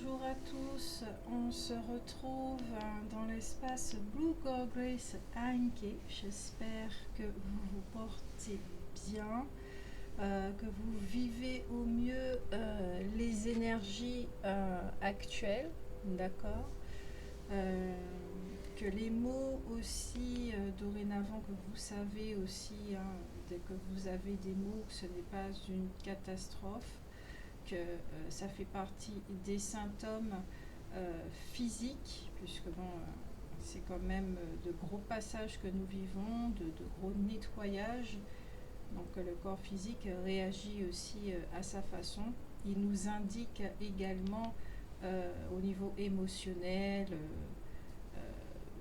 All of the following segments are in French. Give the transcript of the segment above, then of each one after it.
Bonjour à tous, on se retrouve dans l'espace Blue Girl Grace Anke. J'espère que vous vous portez bien, que vous vivez au mieux les énergies actuelles, d'accord. Que les mots aussi, dorénavant, que vous savez aussi, hein, dès que vous avez des mots, que ce n'est pas une catastrophe, que ça fait partie des symptômes physiques, puisque bon, c'est quand même de gros passages que nous vivons, de gros nettoyages. Donc le corps physique réagit aussi à sa façon. Il nous indique également au niveau émotionnel,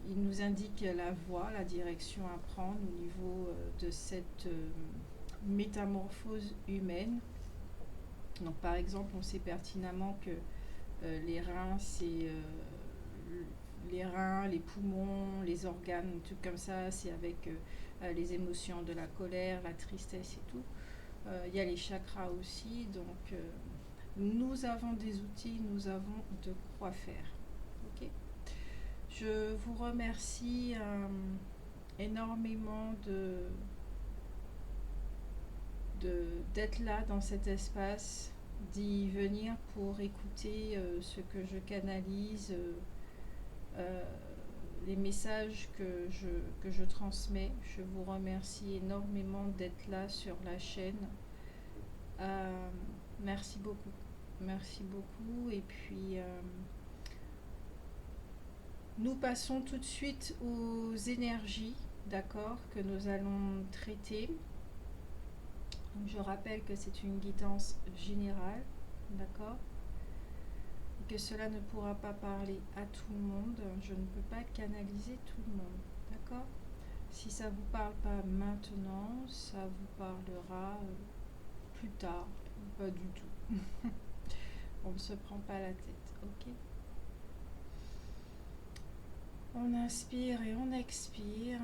il nous indique la voie, la direction à prendre au niveau de cette métamorphose humaine. Donc par exemple, on sait pertinemment que les reins, c'est les reins, les poumons, les organes, un truc comme ça, c'est avec les émotions de la colère, la tristesse et tout. Il y a les chakras aussi, donc nous avons des outils, nous avons de quoi faire. Ok. Je vous remercie énormément d'être là dans cet espace, d'y venir pour écouter ce que je canalise, les messages que je transmets. Je vous remercie énormément d'être là sur la chaîne. Merci beaucoup. Merci beaucoup. Et puis, nous passons tout de suite aux énergies, d'accord, que nous allons traiter. Je rappelle que c'est une guidance générale, d'accord, et que cela ne pourra pas parler à tout le monde. Je ne peux pas canaliser tout le monde, d'accord. Si ça ne vous parle pas maintenant, ça vous parlera plus tard, pas du tout. On ne se prend pas la tête, ok. On inspire et on expire.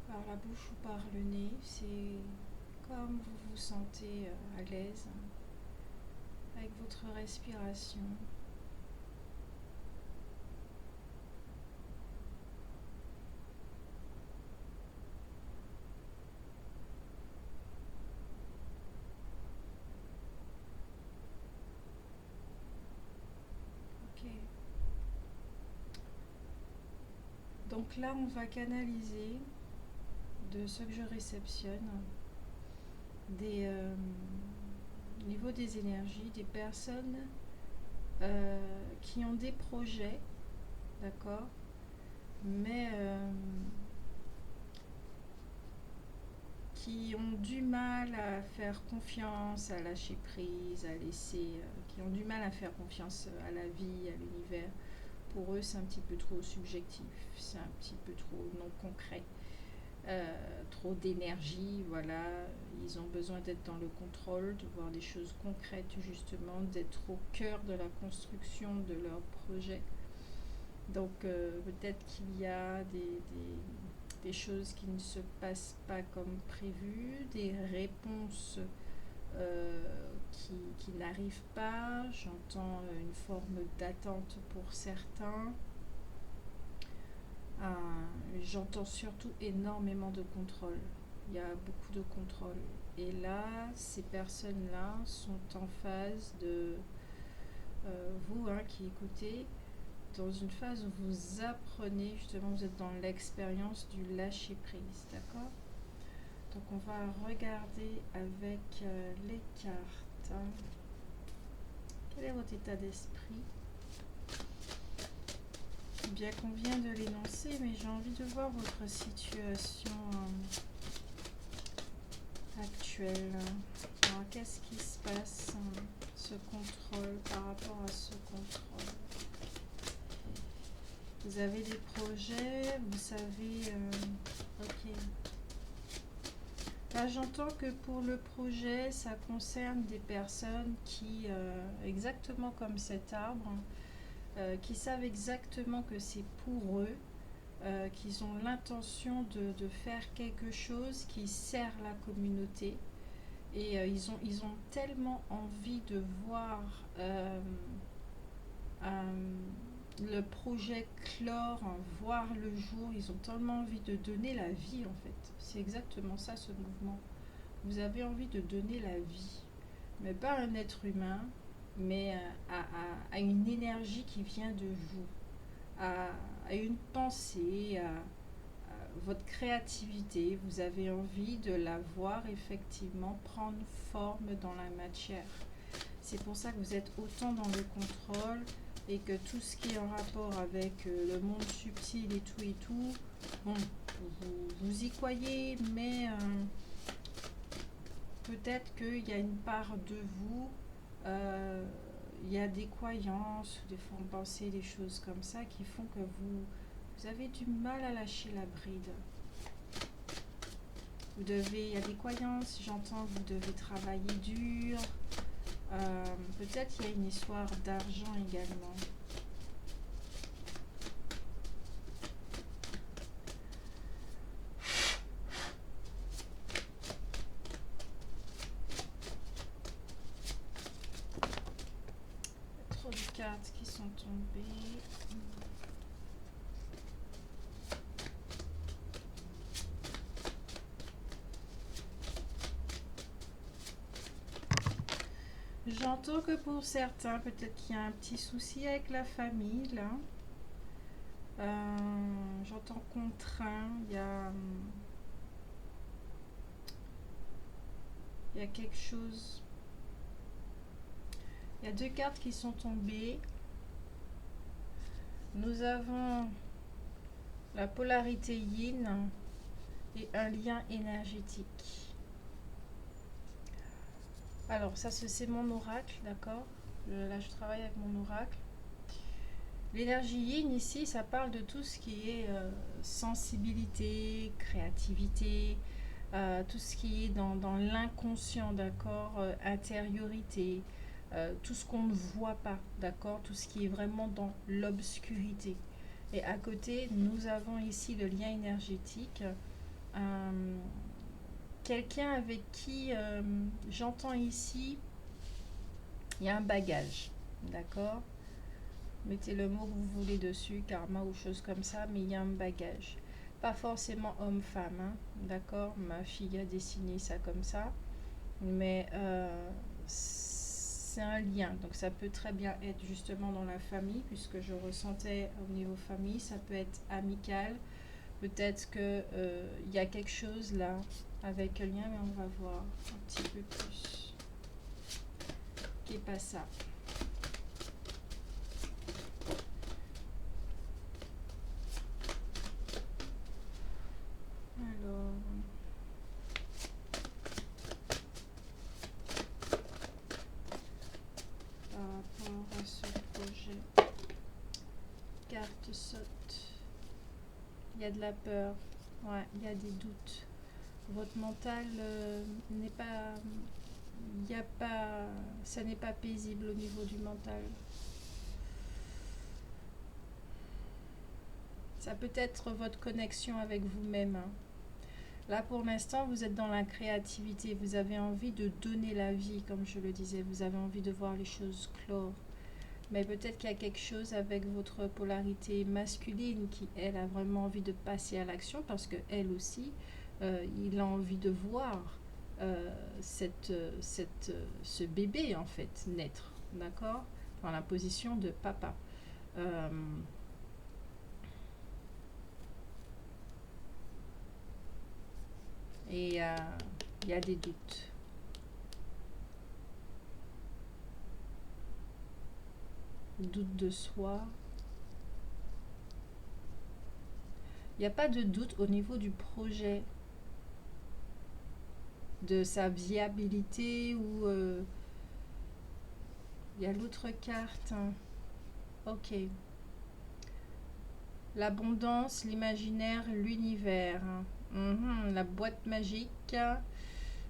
Par la bouche ou par le nez, c'est comme vous vous sentez à l'aise avec votre respiration. Ok. Donc là, on va canaliser de ce que je réceptionne au niveau des énergies, des personnes qui ont des projets, d'accord, mais qui ont du mal à faire confiance, à lâcher prise, à laisser, qui ont du mal à faire confiance à la vie, à l'univers. Pour eux, c'est un petit peu trop subjectif, c'est un petit peu trop non concret. Trop d'énergie, voilà, ils ont besoin d'être dans le contrôle, de voir des choses concrètes justement, d'être au cœur de la construction de leur projet. Donc peut-être qu'il y a des choses qui ne se passent pas comme prévu, des réponses qui n'arrivent pas, j'entends une forme d'attente pour certains. J'entends surtout énormément de contrôle. Il y a beaucoup de contrôle. Et là, ces personnes-là sont en phase de vous qui écoutez, dans une phase où vous apprenez, justement, vous êtes dans l'expérience du lâcher prise, d'accord. Donc on va regarder avec les cartes. Quel est votre état d'esprit? Bien qu'on vient de l'énoncer, mais j'ai envie de voir votre situation actuelle. Alors, qu'est-ce qui se passe, ce contrôle, par rapport à ce contrôle? Vous avez des projets, vous savez... ok. Là, j'entends que pour le projet, ça concerne des personnes qui, exactement comme cet arbre, qui savent exactement que c'est pour eux, qu'ils ont l'intention de faire quelque chose qui sert la communauté. Et ils ont tellement envie de voir le projet clore, voir le jour. Ils ont tellement envie de donner la vie, en fait. C'est exactement ça, ce mouvement. Vous avez envie de donner la vie, mais pas à un être humain, mais à une énergie qui vient de vous, à une pensée, à votre créativité. Vous avez envie de la voir effectivement prendre forme dans la matière. C'est pour ça que vous êtes autant dans le contrôle et que tout ce qui est en rapport avec le monde subtil et tout, bon, vous y croyez, mais peut-être qu'il y a une part de vous, il y a des croyances, des formes de pensée, des choses comme ça qui font que vous avez du mal à lâcher la bride. Il y a des croyances, j'entends, vous devez travailler dur. Peut-être il y a une histoire d'argent également. Trop de cartes qui sont tombées. J'entends que pour certains, peut-être qu'il y a un petit souci avec la famille, là. J'entends contraint, il y a quelque chose. Il y a deux cartes qui sont tombées. Nous avons la polarité yin et un lien énergétique. Alors, ça, c'est mon oracle, d'accord? Là, je travaille avec mon oracle. L'énergie yin, ici, ça parle de tout ce qui est sensibilité, créativité, tout ce qui est dans l'inconscient, d'accord? Intériorité, tout ce qu'on ne voit pas, d'accord? Tout ce qui est vraiment dans l'obscurité. Et à côté, nous avons ici le lien énergétique. Quelqu'un avec qui j'entends ici, il y a un bagage, d'accord? Mettez le mot que vous voulez dessus, karma ou chose comme ça, mais il y a un bagage. Pas forcément homme-femme, hein, d'accord? Ma fille a dessiné ça comme ça, mais c'est un lien. Donc ça peut très bien être justement dans la famille, puisque je ressentais au niveau famille, ça peut être amical. Peut-être que il y a quelque chose là avec un lien, mais on va voir un petit peu plus. Qui est pas ça. Alors, par rapport à ce projet, carte saute. Il y a de la peur, ouais, il y a des doutes. Votre mental n'est pas, il y a pas, ça n'est pas paisible au niveau du mental. Ça peut être votre connexion avec vous-même, hein. Là, pour l'instant, vous êtes dans la créativité. Vous avez envie de donner la vie, comme je le disais. Vous avez envie de voir les choses clore. Mais peut-être qu'il y a quelque chose avec votre polarité masculine qui, elle, a vraiment envie de passer à l'action parce qu'elle aussi, il a envie de voir ce bébé, en fait, naître. D'accord? Dans la position de papa. Et il y a des doutes. Doute de soi. Il n'y a pas de doute au niveau du projet, de sa viabilité ou... il y a l'autre carte. Ok. L'abondance, l'imaginaire, l'univers. La boîte magique.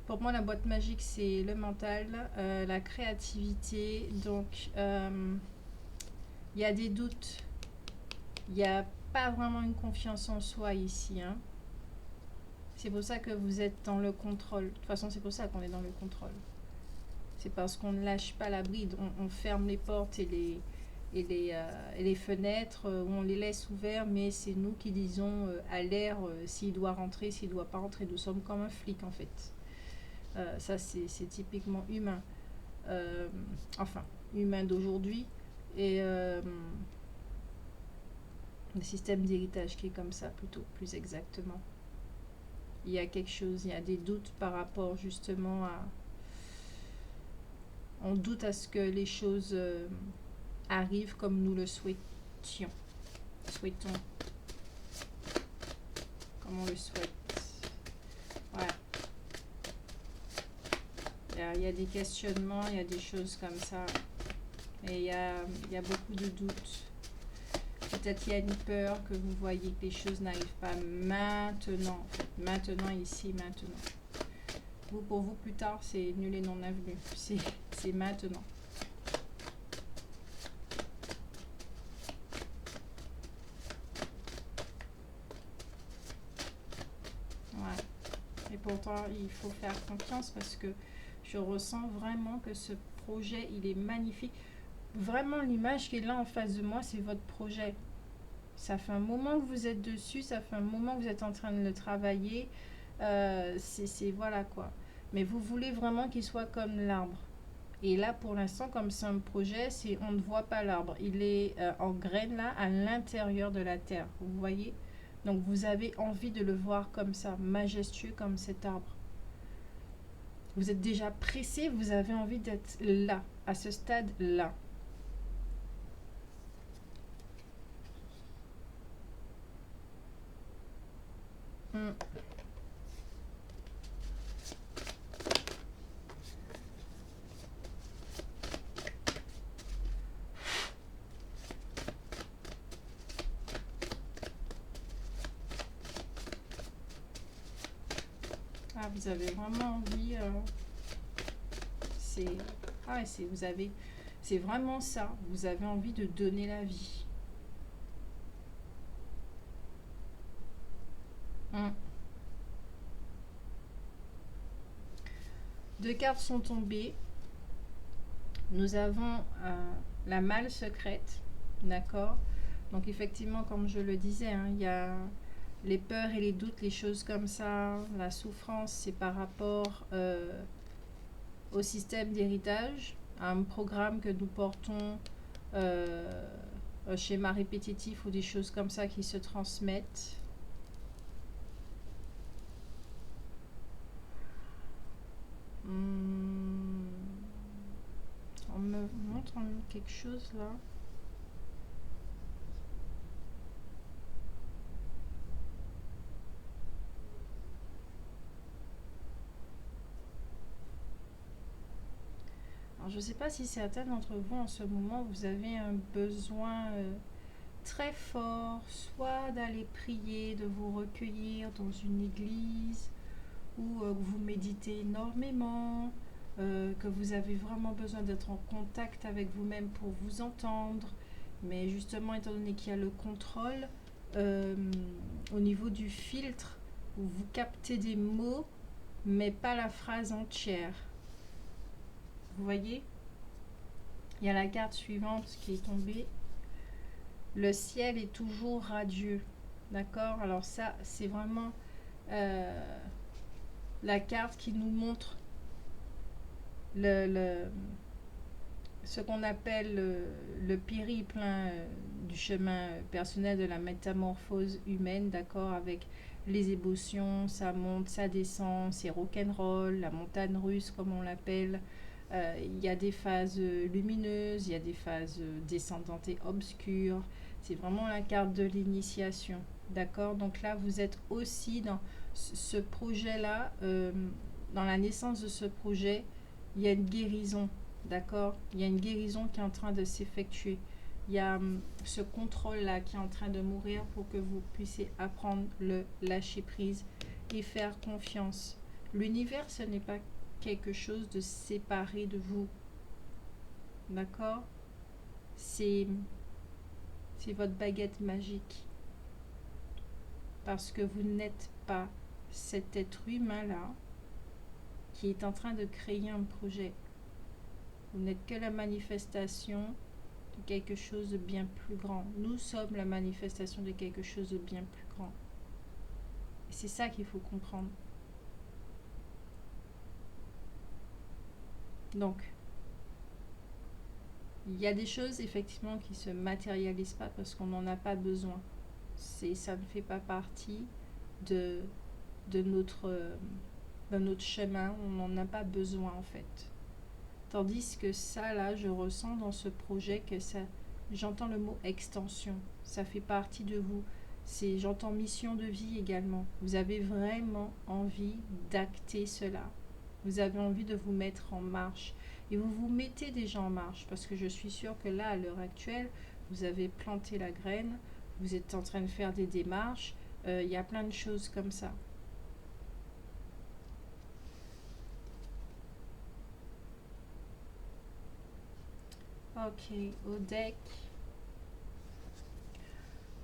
Pour moi, la boîte magique, c'est le mental, la créativité. Donc, il Il y a des doutes. Il n'y a pas vraiment une confiance en soi ici. Hein. C'est pour ça que vous êtes dans le contrôle. De toute façon, c'est pour ça qu'on est dans le contrôle. C'est parce qu'on ne lâche pas la bride. On ferme les portes et les fenêtres, on les laisse ouverts, mais c'est nous qui disons à l'air s'il doit rentrer, s'il ne doit pas rentrer. Nous sommes comme un flic en fait. Ça, c'est typiquement humain. Enfin, humain d'aujourd'hui. Et le système d'héritage qui est comme ça, plutôt, plus exactement. Il y a quelque chose, il y a des doutes par rapport justement à... On doute à ce que les choses arrivent comme nous le souhaitions. Souhaitons. Comme on le souhaite. Voilà. Il y a des questionnements, il y a des choses comme ça. Et il y a beaucoup de doutes. Peut-être qu'il y a une peur que vous voyez que les choses n'arrivent pas maintenant. En fait. Maintenant, ici, maintenant. Vous, pour vous, plus tard, c'est nul et non avenu. C'est maintenant. Ouais. Et pourtant, il faut faire confiance parce que je ressens vraiment que ce projet, il est magnifique. Vraiment, l'image qui est là en face de moi, c'est votre projet. Ça fait un moment que vous êtes dessus, ça fait un moment que vous êtes en train de le travailler. C'est voilà quoi. Mais vous voulez vraiment qu'il soit comme l'arbre. Et là, pour l'instant, comme c'est un projet, on ne voit pas l'arbre. Il est en graine là, à l'intérieur de la terre. Vous voyez? Donc, vous avez envie de le voir comme ça, majestueux comme cet arbre. Vous êtes déjà pressé, vous avez envie d'être là, à ce stade-là. Ah, vous avez vraiment envie. C'est vraiment ça. Vous avez envie de donner la vie. Deux cartes sont tombées. Nous avons la malle secrète, d'accord. Donc effectivement, comme je le disais, hein, il y a les peurs et les doutes, les choses comme ça. La souffrance, c'est par rapport au système d'héritage, à un programme que nous portons, un schéma répétitif ou des choses comme ça qui se transmettent. On me montre quelque chose là. Alors, je ne sais pas si certains d'entre vous en ce moment vous avez un besoin très fort, soit d'aller prier, de vous recueillir dans une église, ou que vous méditez énormément, que vous avez vraiment besoin d'être en contact avec vous-même pour vous entendre. Mais justement, étant donné qu'il y a le contrôle, au niveau du filtre, vous captez des mots, mais pas la phrase entière. Vous voyez? Il y a la carte suivante qui est tombée. Le ciel est toujours radieux. D'accord? Alors ça, c'est vraiment la carte qui nous montre ce qu'on appelle le périple du chemin personnel de la métamorphose humaine, d'accord, avec les émotions, ça monte, ça descend, c'est rock'n'roll, la montagne russe comme on l'appelle. Il y a des phases lumineuses, il y a des phases descendantes et obscures. C'est vraiment la carte de l'initiation, d'accord. Donc là, vous êtes aussi dans ce projet-là, dans la naissance de ce projet, il y a une guérison, d'accord. Il y a une guérison qui est en train de s'effectuer. Il y a ce contrôle-là qui est en train de mourir pour que vous puissiez apprendre le lâcher-prise et faire confiance. L'univers, ce n'est pas quelque chose de séparé de vous. D'accord? C'est c'est votre baguette magique. Parce que vous n'êtes pas cet être humain-là qui est en train de créer un projet. Vous n'êtes que la manifestation de quelque chose de bien plus grand. Nous sommes la manifestation de quelque chose de bien plus grand. Et c'est ça qu'il faut comprendre. Donc, il y a des choses effectivement qui ne se matérialisent pas parce qu'on n'en a pas besoin. Ça ne fait pas partie de notre chemin, on n'en a pas besoin en fait. Tandis que ça, là, je ressens dans ce projet que ça, j'entends le mot extension, ça fait partie de vous. J'entends mission de vie également. Vous avez vraiment envie d'acter cela. Vous avez envie de vous mettre en marche. Et vous vous mettez déjà en marche parce que je suis sûre que là, à l'heure actuelle, vous avez planté la graine, vous êtes en train de faire des démarches, il y a plein de choses comme ça. Ok, au deck,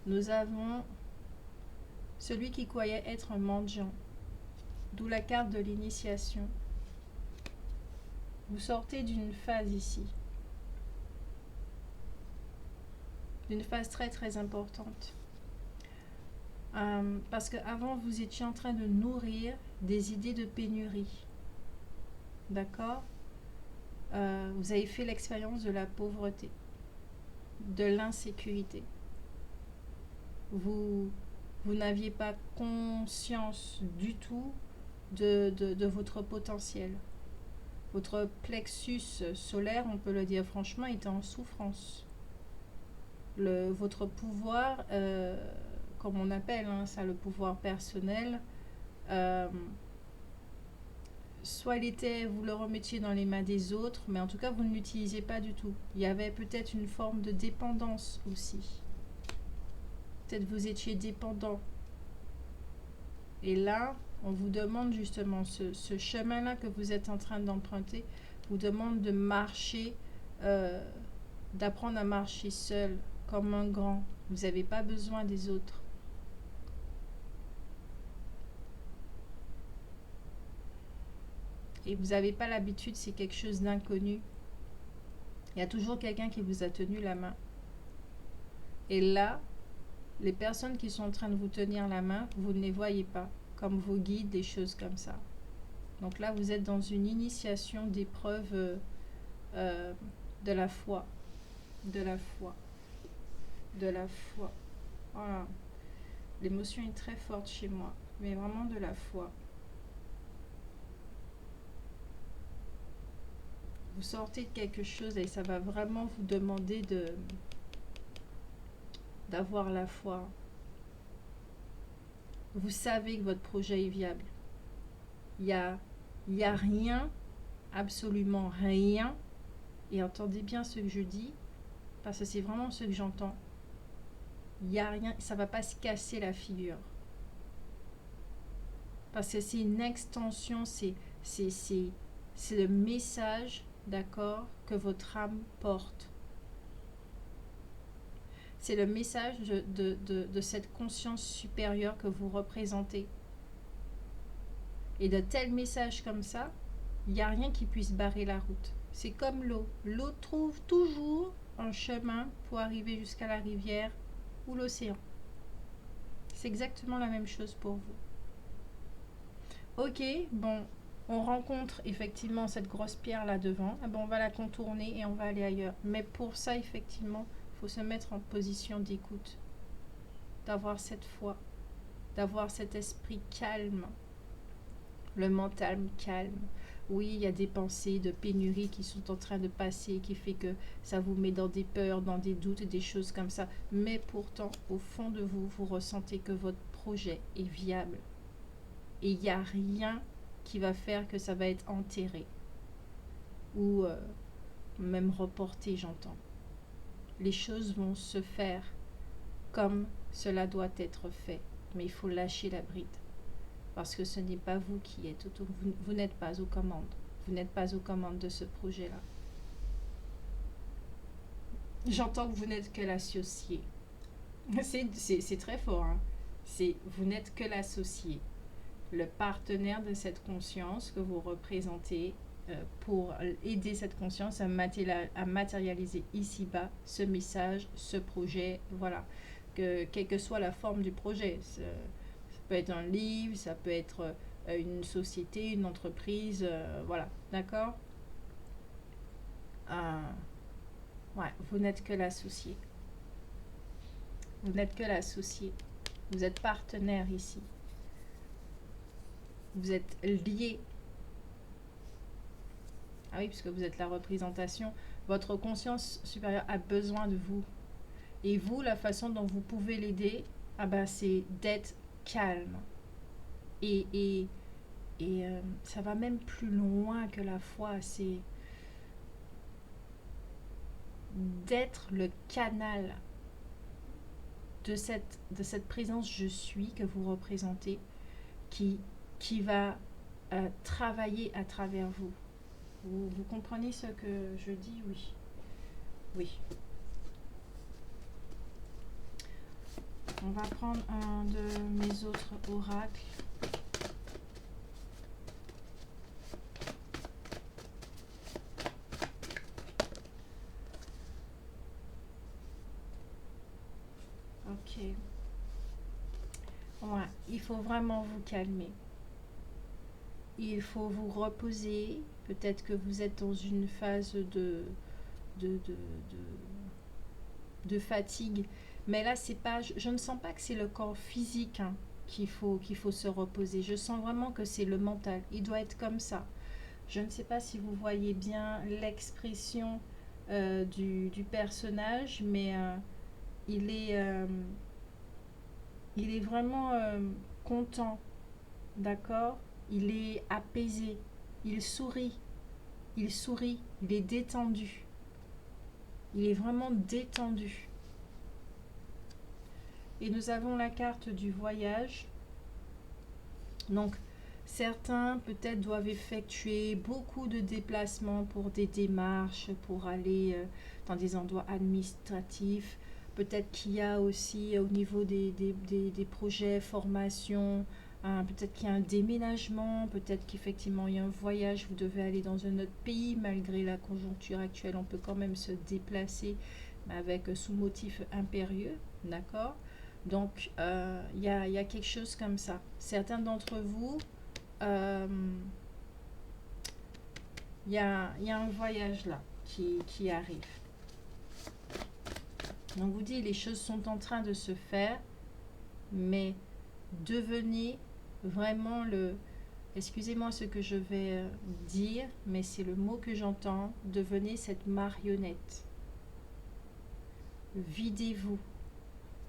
nous avons celui qui croyait être un mendiant, d'où la carte de l'initiation. Vous sortez d'une phase ici, d'une phase très très importante. Parce qu'avant, vous étiez en train de nourrir des idées de pénurie. D'accord? Vous avez fait l'expérience de la pauvreté, de l'insécurité. Vous n'aviez pas conscience du tout de votre potentiel. Votre plexus solaire, on peut le dire franchement, était en souffrance. Votre pouvoir, comme on appelle ça, le pouvoir personnel, soit vous le remettiez dans les mains des autres, mais en tout cas, vous ne l'utilisez pas du tout. Il y avait peut-être une forme de dépendance aussi. Peut-être vous étiez dépendant. Et là, on vous demande justement, ce chemin-là que vous êtes en train d'emprunter, vous demande de marcher, d'apprendre à marcher seul, comme un grand. Vous n'avez pas besoin des autres. Et vous n'avez pas l'habitude, c'est quelque chose d'inconnu. Il y a toujours quelqu'un qui vous a tenu la main. Et là, les personnes qui sont en train de vous tenir la main, vous ne les voyez pas, comme vos guides, des choses comme ça. Donc là, vous êtes dans une initiation d'épreuve de la foi. De la foi. De la foi. Voilà. L'émotion est très forte chez moi, mais vraiment de la foi. Vous sortez de quelque chose et ça va vraiment vous demander d'avoir la foi. Vous savez que votre projet est viable. Il y a rien, absolument rien, et entendez bien ce que je dis, parce que c'est vraiment ce que j'entends. Il n'y a rien, ça ne va pas se casser la figure. Parce que c'est une extension, c'est le message, d'accord, que votre âme porte. C'est le message de cette conscience supérieure que vous représentez. Et de tels messages comme ça, il n'y a rien qui puisse barrer la route. C'est comme l'eau. L'eau trouve toujours un chemin pour arriver jusqu'à la rivière ou l'océan. C'est exactement la même chose pour vous. Ok, bon, on rencontre effectivement cette grosse pierre là devant. Ah bon, on va la contourner et on va aller ailleurs. Mais pour ça, effectivement, il faut se mettre en position d'écoute. D'avoir cette foi. D'avoir cet esprit calme. Le mental calme. Oui, il y a des pensées de pénurie qui sont en train de passer, qui fait que ça vous met dans des peurs, dans des doutes, des choses comme ça. Mais pourtant, au fond de vous, vous ressentez que votre projet est viable. Et il n'y a rien qui va faire que ça va être enterré. Ou même reporté, j'entends. Les choses vont se faire comme cela doit être fait. Mais il faut lâcher la bride. Parce que ce n'est pas vous qui êtes vous n'êtes pas aux commandes. Vous n'êtes pas aux commandes de ce projet-là. J'entends que vous n'êtes que l'associé. C'est très fort, hein. Vous n'êtes que l'associé, le partenaire de cette conscience que vous représentez pour aider cette conscience à matérialiser ici-bas ce message, ce projet, voilà. Quelle que soit la forme du projet, ça peut être un livre, ça peut être une société, une entreprise, voilà, d'accord. Euh, ouais, vous n'êtes que l'associé. Vous n'êtes que l'associé. Vous êtes partenaire ici. Vous êtes lié. Ah oui, puisque vous êtes la représentation. Votre conscience supérieure a besoin de vous. Et vous, la façon dont vous pouvez l'aider, ah ben, c'est d'être calme. Et ça va même plus loin que la foi. C'est d'être le canal de cette présence je suis que vous représentez qui va travailler à travers vous. Vous comprenez ce que je dis? Oui. Oui. On va prendre un de mes autres oracles. Ok. Ouais, il faut vraiment vous calmer. Il faut vous reposer. Peut-être que vous êtes dans une phase de, de, de, de fatigue. Mais là, c'est pas, je ne sens pas que c'est le corps physique hein, qu'il faut se reposer. Je sens vraiment que c'est le mental. Il doit être comme ça. Je ne sais pas si vous voyez bien l'expression du personnage, mais il est vraiment content, d'accord? Il est apaisé, il sourit, il sourit, il est détendu. Il est vraiment détendu. Et nous avons la carte du voyage. Donc, certains peut-être doivent effectuer beaucoup de déplacements pour des démarches, pour aller dans des endroits administratifs. Peut-être qu'il y a aussi au niveau des projets, formations, peut-être qu'il y a un déménagement, peut-être qu'effectivement il y a un voyage, vous devez aller dans un autre pays, malgré la conjoncture actuelle, on peut quand même se déplacer avec sous motif impérieux, d'accord? Donc, y a quelque chose comme ça. Certains d'entre vous, euh, y a un voyage là qui arrive. Donc, vous dites, les choses sont en train de se faire, mais devenez vraiment le... Excusez-moi ce que je vais dire, mais c'est le mot que j'entends. Devenez cette marionnette. Videz-vous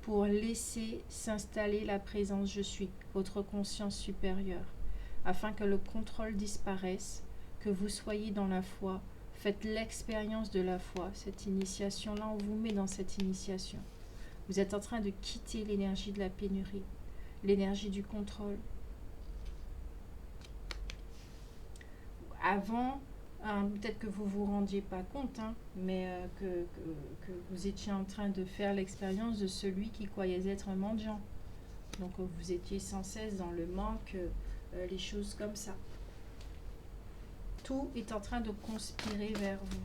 pour laisser s'installer la présence je suis, votre conscience supérieure, afin que le contrôle disparaisse, que vous soyez dans la foi. Faites l'expérience de la foi, cette initiation-là, on vous met dans cette initiation. Vous êtes en train de quitter l'énergie de la pénurie, l'énergie du contrôle. Avant, peut-être que vous ne vous rendiez pas compte, hein, mais que vous étiez en train de faire l'expérience de celui qui croyait être un mendiant. Donc vous étiez sans cesse dans le manque, les choses comme ça. Tout est en train de conspirer vers vous.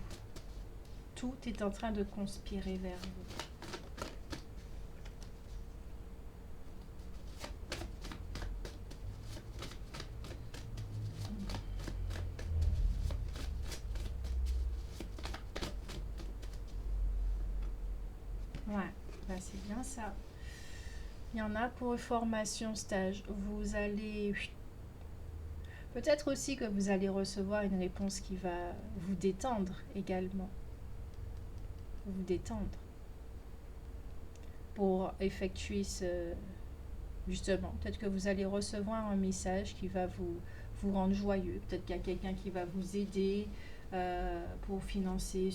Tout est en train de conspirer vers vous. Ouais, bah c'est bien ça. Il y en a pour formation, stage. Vous allez... Peut-être aussi que vous allez recevoir une réponse qui va vous détendre également. Vous détendre. Pour effectuer ce... Justement, peut-être que vous allez recevoir un message qui va vous rendre joyeux. Peut-être qu'il y a quelqu'un qui va vous aider pour financer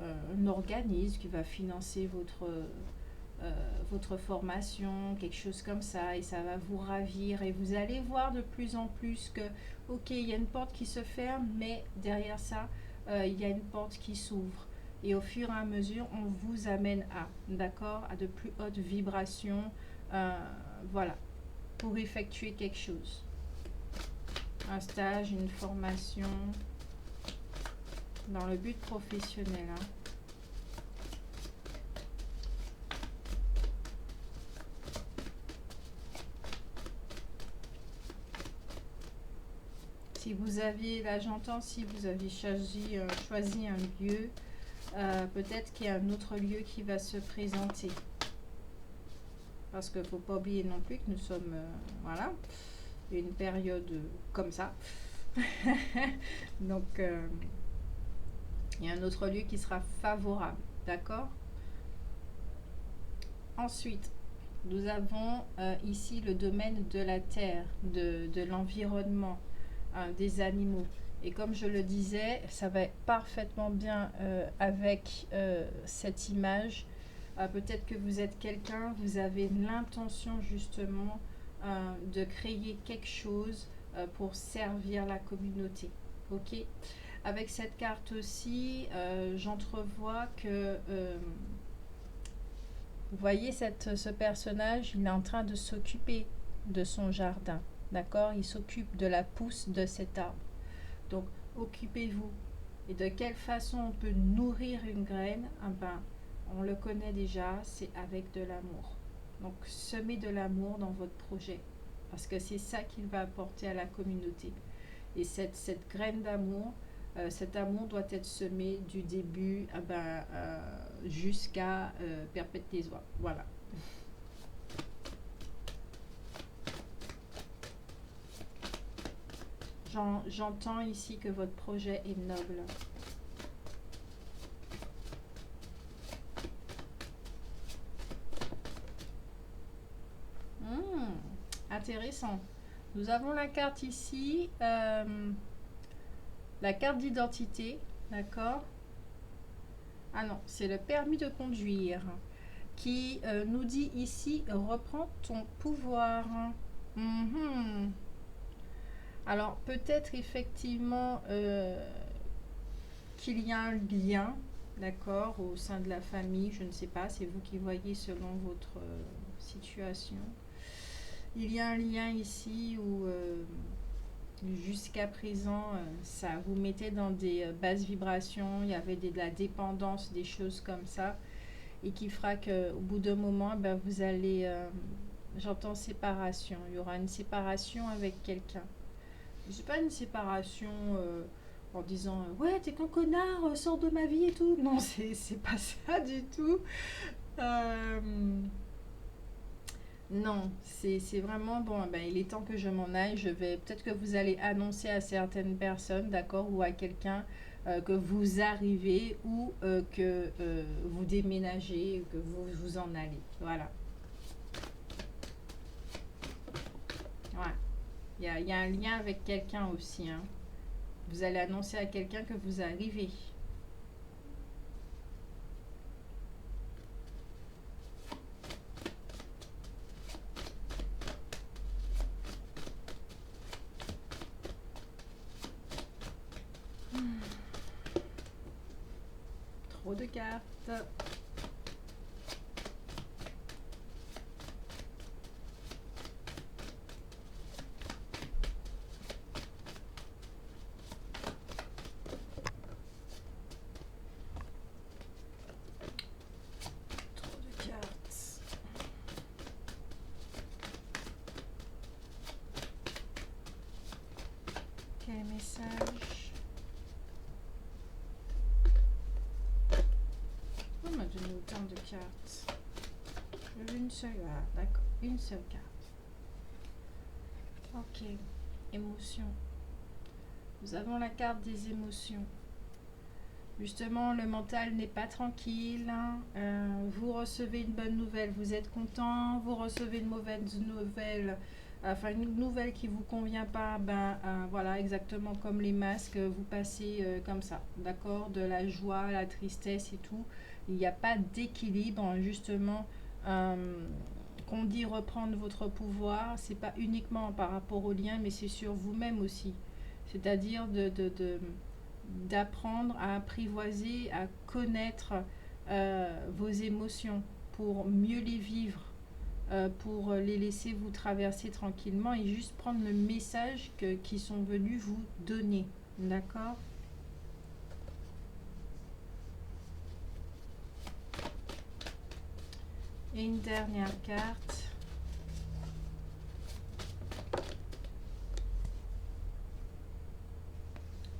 un organisme qui va financer votre formation, quelque chose comme ça, et ça va vous ravir, et vous allez voir de plus en plus que, ok, il y a une porte qui se ferme, mais derrière ça, il y a une porte qui s'ouvre. Et au fur et à mesure, on vous amène à, d'accord, à de plus hautes vibrations, voilà, pour effectuer quelque chose. Un stage, une formation, dans le but professionnel. Hein. Si vous aviez, là j'entends, si vous aviez choisi un lieu, peut-être qu'il y a un autre lieu qui va se présenter. Parce qu'il ne faut pas oublier non plus que nous sommes, voilà, une période comme ça. Donc, il y a un autre lieu qui sera favorable, d'accord? Ensuite, nous avons ici le domaine de la terre, de l'environnement, des animaux. Et comme je le disais, ça va parfaitement bien avec cette image. Peut-être que vous êtes quelqu'un, vous avez l'intention justement de créer quelque chose pour servir la communauté. Ok. Avec cette carte aussi, j'entrevois que vous voyez ce personnage, il est en train de s'occuper de son jardin. D'accord? Il s'occupe de la pousse de cet arbre. Donc, occupez-vous. Et de quelle façon on peut nourrir une graine? Ben, on le connaît déjà, c'est avec de l'amour. Donc, semez de l'amour dans votre projet. Parce que c'est ça qu'il va apporter à la communauté. Et cette graine d'amour, cet amour doit être semé du début jusqu'à perpétuer. Voilà. J'entends ici que votre projet est noble. Intéressant. Nous avons la carte ici, la carte d'identité, d'accord? Ah non, c'est le permis de conduire qui nous dit ici, reprends ton pouvoir. Alors peut-être effectivement qu'il y a un lien, d'accord, au sein de la famille, je ne sais pas, c'est vous qui voyez selon votre situation. Il y a un lien ici où jusqu'à présent, ça vous mettait dans des basses vibrations, il y avait de la dépendance, des choses comme ça, et qui fera qu'au bout d'un moment, vous allez, j'entends séparation, il y aura une séparation avec quelqu'un. C'est pas une séparation en disant ouais t'es qu'un connard, sors de ma vie et tout. Non, c'est pas ça du tout. Non, c'est vraiment bon. Il est temps que je m'en aille. Je vais peut-être que vous allez annoncer à certaines personnes, d'accord, ou à quelqu'un que vous arrivez ou que vous déménagez, que vous en allez. Voilà. Ouais. Il y a un lien avec quelqu'un aussi. Hein. Vous allez annoncer à quelqu'un que vous arrivez. Trop de cartes. Quel message? On m'a donné autant de cartes. Une seule, ah, d'accord, une seule carte. Ok, émotion. Nous avons la carte des émotions. Justement, le mental n'est pas tranquille. Hein. Vous recevez une bonne nouvelle, vous êtes content. Vous recevez une mauvaise nouvelle, enfin une nouvelle qui vous convient pas. Voilà, exactement comme les masques, vous passez comme ça, d'accord, de la joie à la tristesse et tout. Il n'y a pas d'équilibre, justement. Qu'on dit reprendre votre pouvoir, c'est pas uniquement par rapport au lien, mais c'est sur vous-même aussi. C'est-à-dire d'apprendre à apprivoiser, à connaître vos émotions pour mieux les vivre, pour les laisser vous traverser tranquillement et juste prendre le message qu'ils sont venus vous donner. D'accord? Et une dernière carte.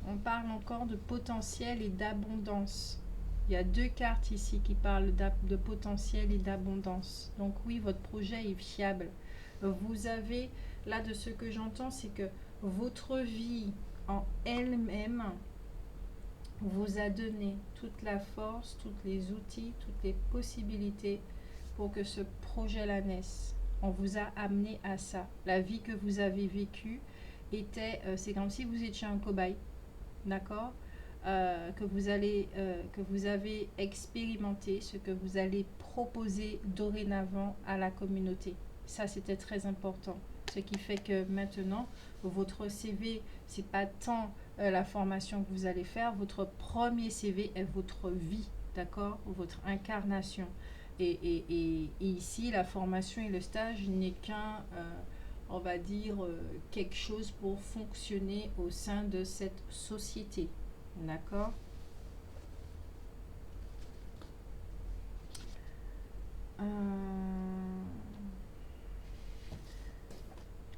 On parle encore de potentiel et d'abondance. Il y a deux cartes ici qui parlent de potentiel et d'abondance. Donc oui, votre projet est fiable. Vous avez, là de ce que j'entends, c'est que votre vie en elle-même vous a donné toute la force, tous les outils, toutes les possibilités pour que ce projet-là naisse. On vous a amené à ça. La vie que vous avez vécue était, c'est comme si vous étiez un cobaye, d'accord, que vous avez expérimenté, ce que vous allez proposer dorénavant à la communauté. Ça, c'était très important. Ce qui fait que maintenant, votre CV, c'est pas tant la formation que vous allez faire. Votre premier CV est votre vie, d'accord, votre incarnation. Et ici, la formation et le stage n'est qu'un, on va dire, quelque chose pour fonctionner au sein de cette société. D'accord?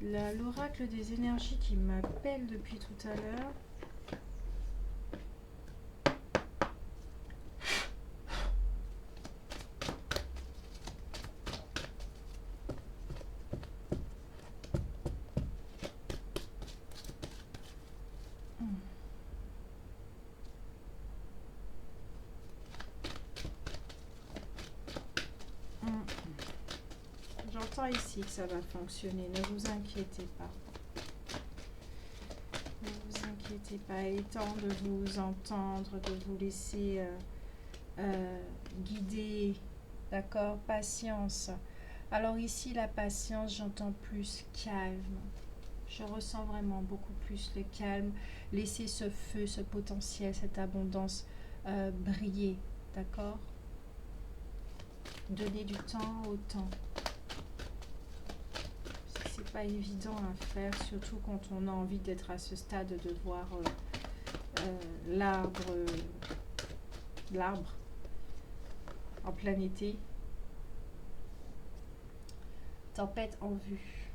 L'oracle des énergies qui m'appelle depuis tout à l'heure. J'entends ici que ça va fonctionner, ne vous inquiétez pas. Ne vous inquiétez pas, il est temps de vous entendre, de vous laisser guider, d'accord? Patience. Alors ici, la patience, j'entends plus calme. Je ressens vraiment beaucoup plus le calme. Laissez ce feu, ce potentiel, cette abondance briller, d'accord? Donnez du temps au temps. C'est pas évident à faire, surtout quand on a envie d'être à ce stade, de voir l'arbre en plein été. Tempête en vue.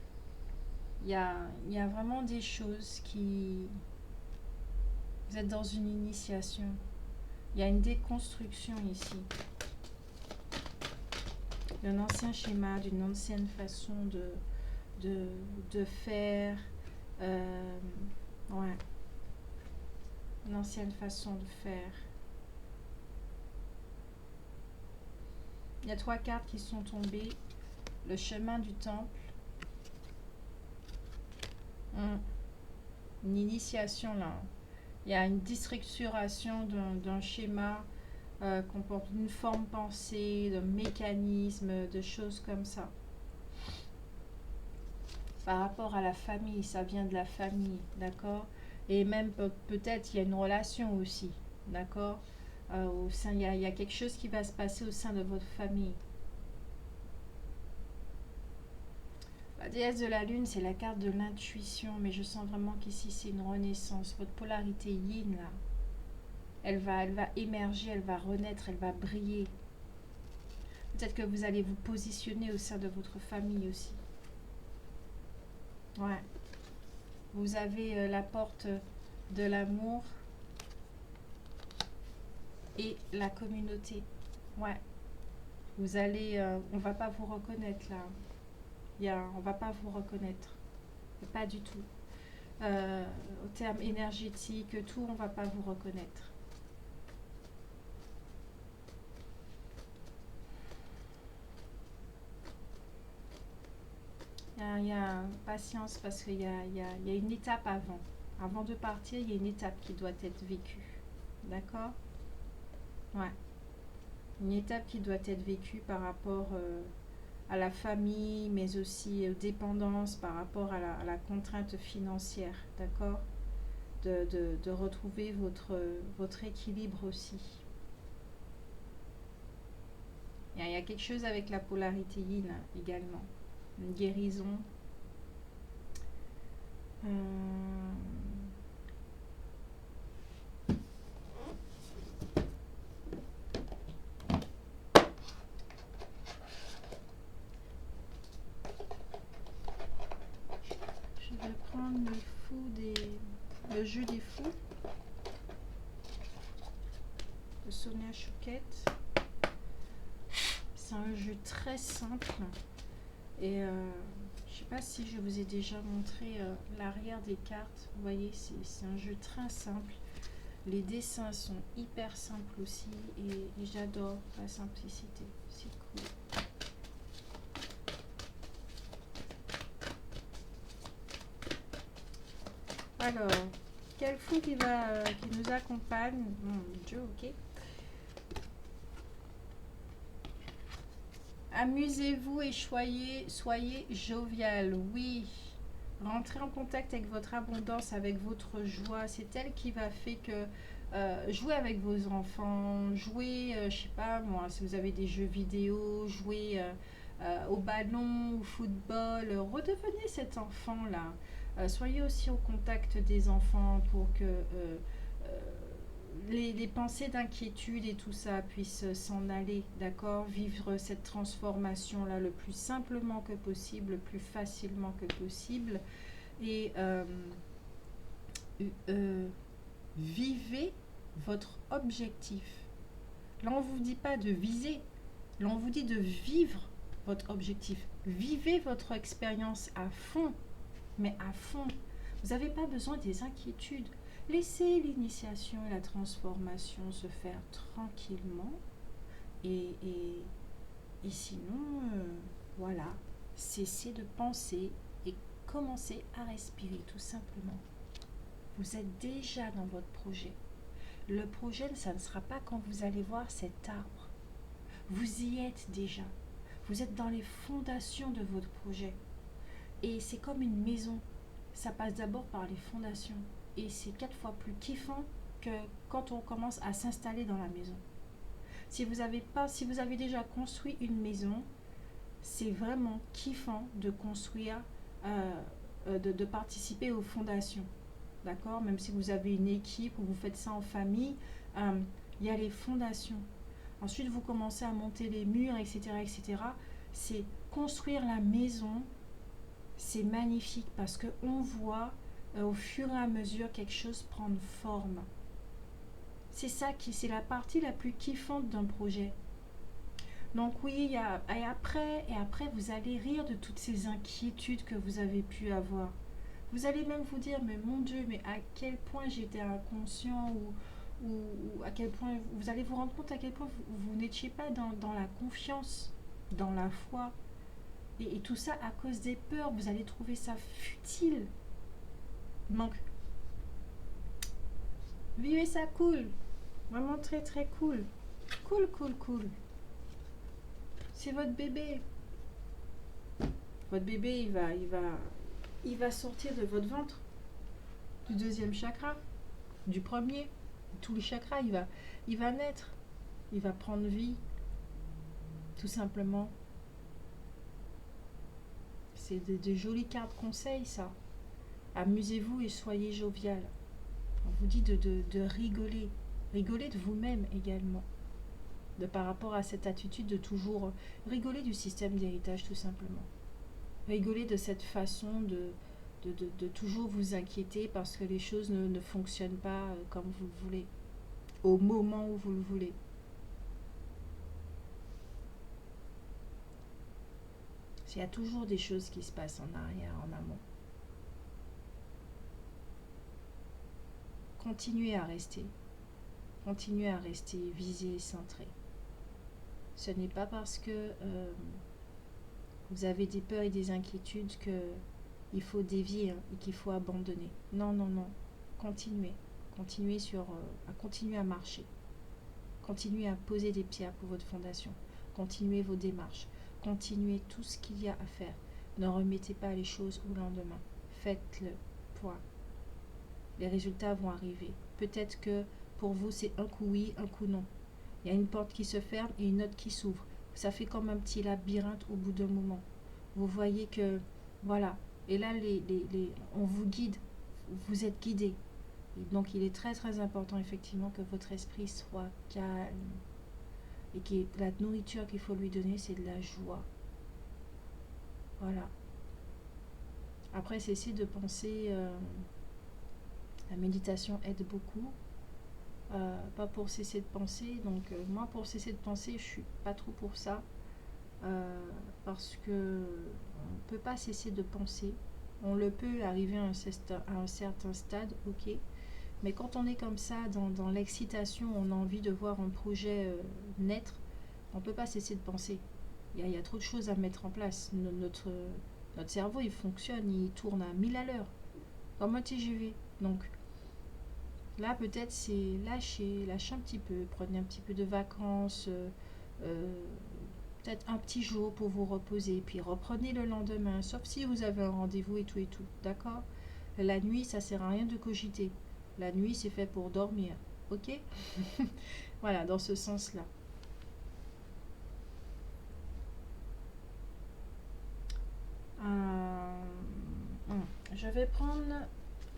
Il y a vraiment des choses qui... Vous êtes dans une initiation. Il y a une déconstruction ici. D'un ancien schéma, d'une ancienne façon de faire. Ouais. Une ancienne façon de faire. Il y a 3 cartes qui sont tombées. Le chemin du temple. Une initiation là. Il y a une déstructuration d'un schéma comporte une forme pensée, de mécanisme, de choses comme ça. Par rapport à la famille, ça vient de la famille, d'accord? Et même peut-être il y a une relation aussi, d'accord? Au sein, il y a quelque chose qui va se passer au sein de votre famille. La déesse de la lune, c'est la carte de l'intuition, mais je sens vraiment qu'ici c'est une renaissance. Votre polarité yin là, elle va émerger, elle va renaître, elle va briller. Peut-être que vous allez vous positionner au sein de votre famille aussi. Ouais. Vous avez la porte de l'amour et la communauté. Ouais. Vous allez... on va pas vous reconnaître là. On va pas vous reconnaître. Pas du tout. Au terme énergétique, tout, on va pas vous reconnaître. Il y a patience parce qu'il y a une étape avant. Avant de partir, il y a une étape qui doit être vécue. D'accord? Ouais. Une étape qui doit être vécue par rapport à la famille, mais aussi aux dépendances, par rapport à la contrainte financière. D'accord? de retrouver votre équilibre aussi. Il y a quelque chose avec la polarité yin également. Une guérison. Je vais prendre le jeu des fous de Sonia Choquette. C'est un jeu très simple et je sais pas si je vous ai déjà montré l'arrière des cartes. Vous voyez, c'est un jeu très simple. Les dessins sont hyper simples aussi et j'adore la simplicité. C'est cool. Alors, quel fou qui nous accompagne? Mon Dieu, ok. Amusez-vous et soyez jovial. Oui. Rentrez en contact avec votre abondance, avec votre joie. C'est elle qui va faire que jouez avec vos enfants, jouez, je sais pas moi, si vous avez des jeux vidéo, jouez au ballon, au football, redevenez cet enfant-là. Soyez aussi au contact des enfants pour que les pensées d'inquiétude et tout ça puissent s'en aller, d'accord? Vivre cette transformation-là le plus simplement que possible, le plus facilement que possible. Et vivez votre objectif. Là, on ne vous dit pas de viser. Là, on vous dit de vivre votre objectif. Vivez votre expérience à fond, mais à fond. Vous n'avez pas besoin des inquiétudes. Laissez l'initiation et la transformation se faire tranquillement. Et sinon, voilà, cessez de penser et commencez à respirer tout simplement. Vous êtes déjà dans votre projet. Le projet, ça ne sera pas quand vous allez voir cet arbre. Vous y êtes déjà. Vous êtes dans les fondations de votre projet. Et c'est comme une maison. Ça passe d'abord par les fondations. Et c'est 4 fois plus kiffant que quand on commence à s'installer dans la maison. Si vous avez déjà construit une maison, c'est vraiment kiffant de construire, de participer aux fondations. D'accord? Même si vous avez une équipe ou vous faites ça en famille, il y a les fondations. Ensuite, vous commencez à monter les murs, etc., etc. C'est construire la maison. C'est magnifique parce qu'on voit au fur et à mesure quelque chose prendre forme. C'est la partie la plus kiffante d'un projet. Donc oui, et après, vous allez rire de toutes ces inquiétudes que vous avez pu avoir. Vous allez même vous dire, mais mon Dieu, mais à quel point j'étais inconscient ou à quel point, vous allez vous rendre compte à quel point vous n'étiez pas dans la confiance, dans la foi. Et tout ça à cause des peurs, vous allez trouver ça futile. Donc, vivez ça cool. Vraiment très très cool. Cool, cool, cool. C'est votre bébé. Votre bébé, il va sortir de votre ventre, du deuxième chakra, du premier, tous les chakras, il va naître, il va prendre vie, tout simplement. C'est de jolis cartes conseils, ça. Amusez-vous et soyez jovial. On vous dit de rigoler. Rigoler de vous-même également. Par rapport à cette attitude de toujours rigoler du système d'héritage, tout simplement. Rigoler de cette façon de toujours vous inquiéter parce que les choses ne fonctionnent pas comme vous le voulez, au moment où vous le voulez. Il y a toujours des choses qui se passent en arrière, en amont. Continuez à rester visé et centré. Ce n'est pas parce que vous avez des peurs et des inquiétudes qu'il faut dévier et qu'il faut abandonner. Non, non, non. Continuez à marcher. Continuez à poser des pierres pour votre fondation. Continuez vos démarches. Continuez tout ce qu'il y a à faire. Ne remettez pas les choses au lendemain. Faites-le. Point. les résultats vont arriver. Peut-être que pour vous, c'est un coup oui, un coup non. Il y a une porte qui se ferme et une autre qui s'ouvre. Ça fait comme un petit labyrinthe au bout d'un moment. Vous voyez que, voilà. Et là, on vous guide. Vous êtes guidé. Et donc, il est très, très important, effectivement, que votre esprit soit calme. Et que la nourriture qu'il faut lui donner, c'est de la joie. Voilà. Après, cessez de penser. La méditation aide beaucoup. Pas pour cesser de penser. Donc, moi, pour cesser de penser, je suis pas trop pour ça. Parce que on ne peut pas cesser de penser. On le peut arriver à un certain stade, ok. Mais quand on est comme ça, dans l'excitation, on a envie de voir un projet naître, on ne peut pas cesser de penser. Il y a trop de choses à mettre en place. Notre cerveau, il fonctionne, il tourne à 1000 à l'heure, comme un TGV. Donc là, peut-être, c'est lâcher un petit peu, prenez un petit peu de vacances, euh, peut-être un petit jour pour vous reposer, puis reprenez le lendemain, sauf si vous avez un rendez-vous et tout, d'accord? La nuit, ça sert à rien de cogiter. La nuit, c'est fait pour dormir, ok? Voilà, dans ce sens-là. Je vais prendre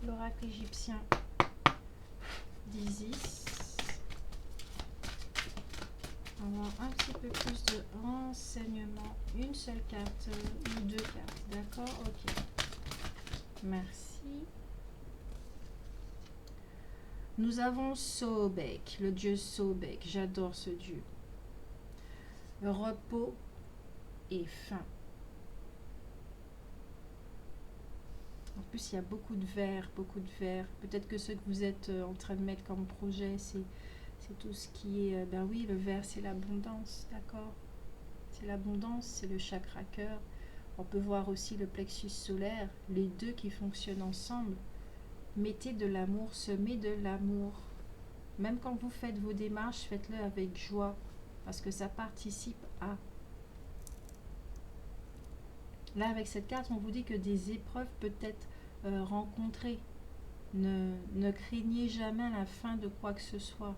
l'oracle égyptien d'Isis. Avoir un petit peu plus de renseignements. Une seule carte ou deux cartes, d'accord? Ok. Merci. Nous avons Sobek, le dieu Sobek. J'adore ce dieu. Repos et faim. En plus, il y a beaucoup de verre, beaucoup de verre. Peut-être que ce que vous êtes en train de mettre comme projet, c'est tout ce qui est... ben oui, le verre, c'est l'abondance, d'accord? C'est l'abondance, c'est le chakra cœur. On peut voir aussi le plexus solaire, les deux qui fonctionnent ensemble. Mettez de l'amour, semez de l'amour. Même quand vous faites vos démarches, faites-le avec joie, parce que ça participe à... Là, avec cette carte, on vous dit que des épreuves peuvent être rencontrées. Ne craignez jamais la fin de quoi que ce soit,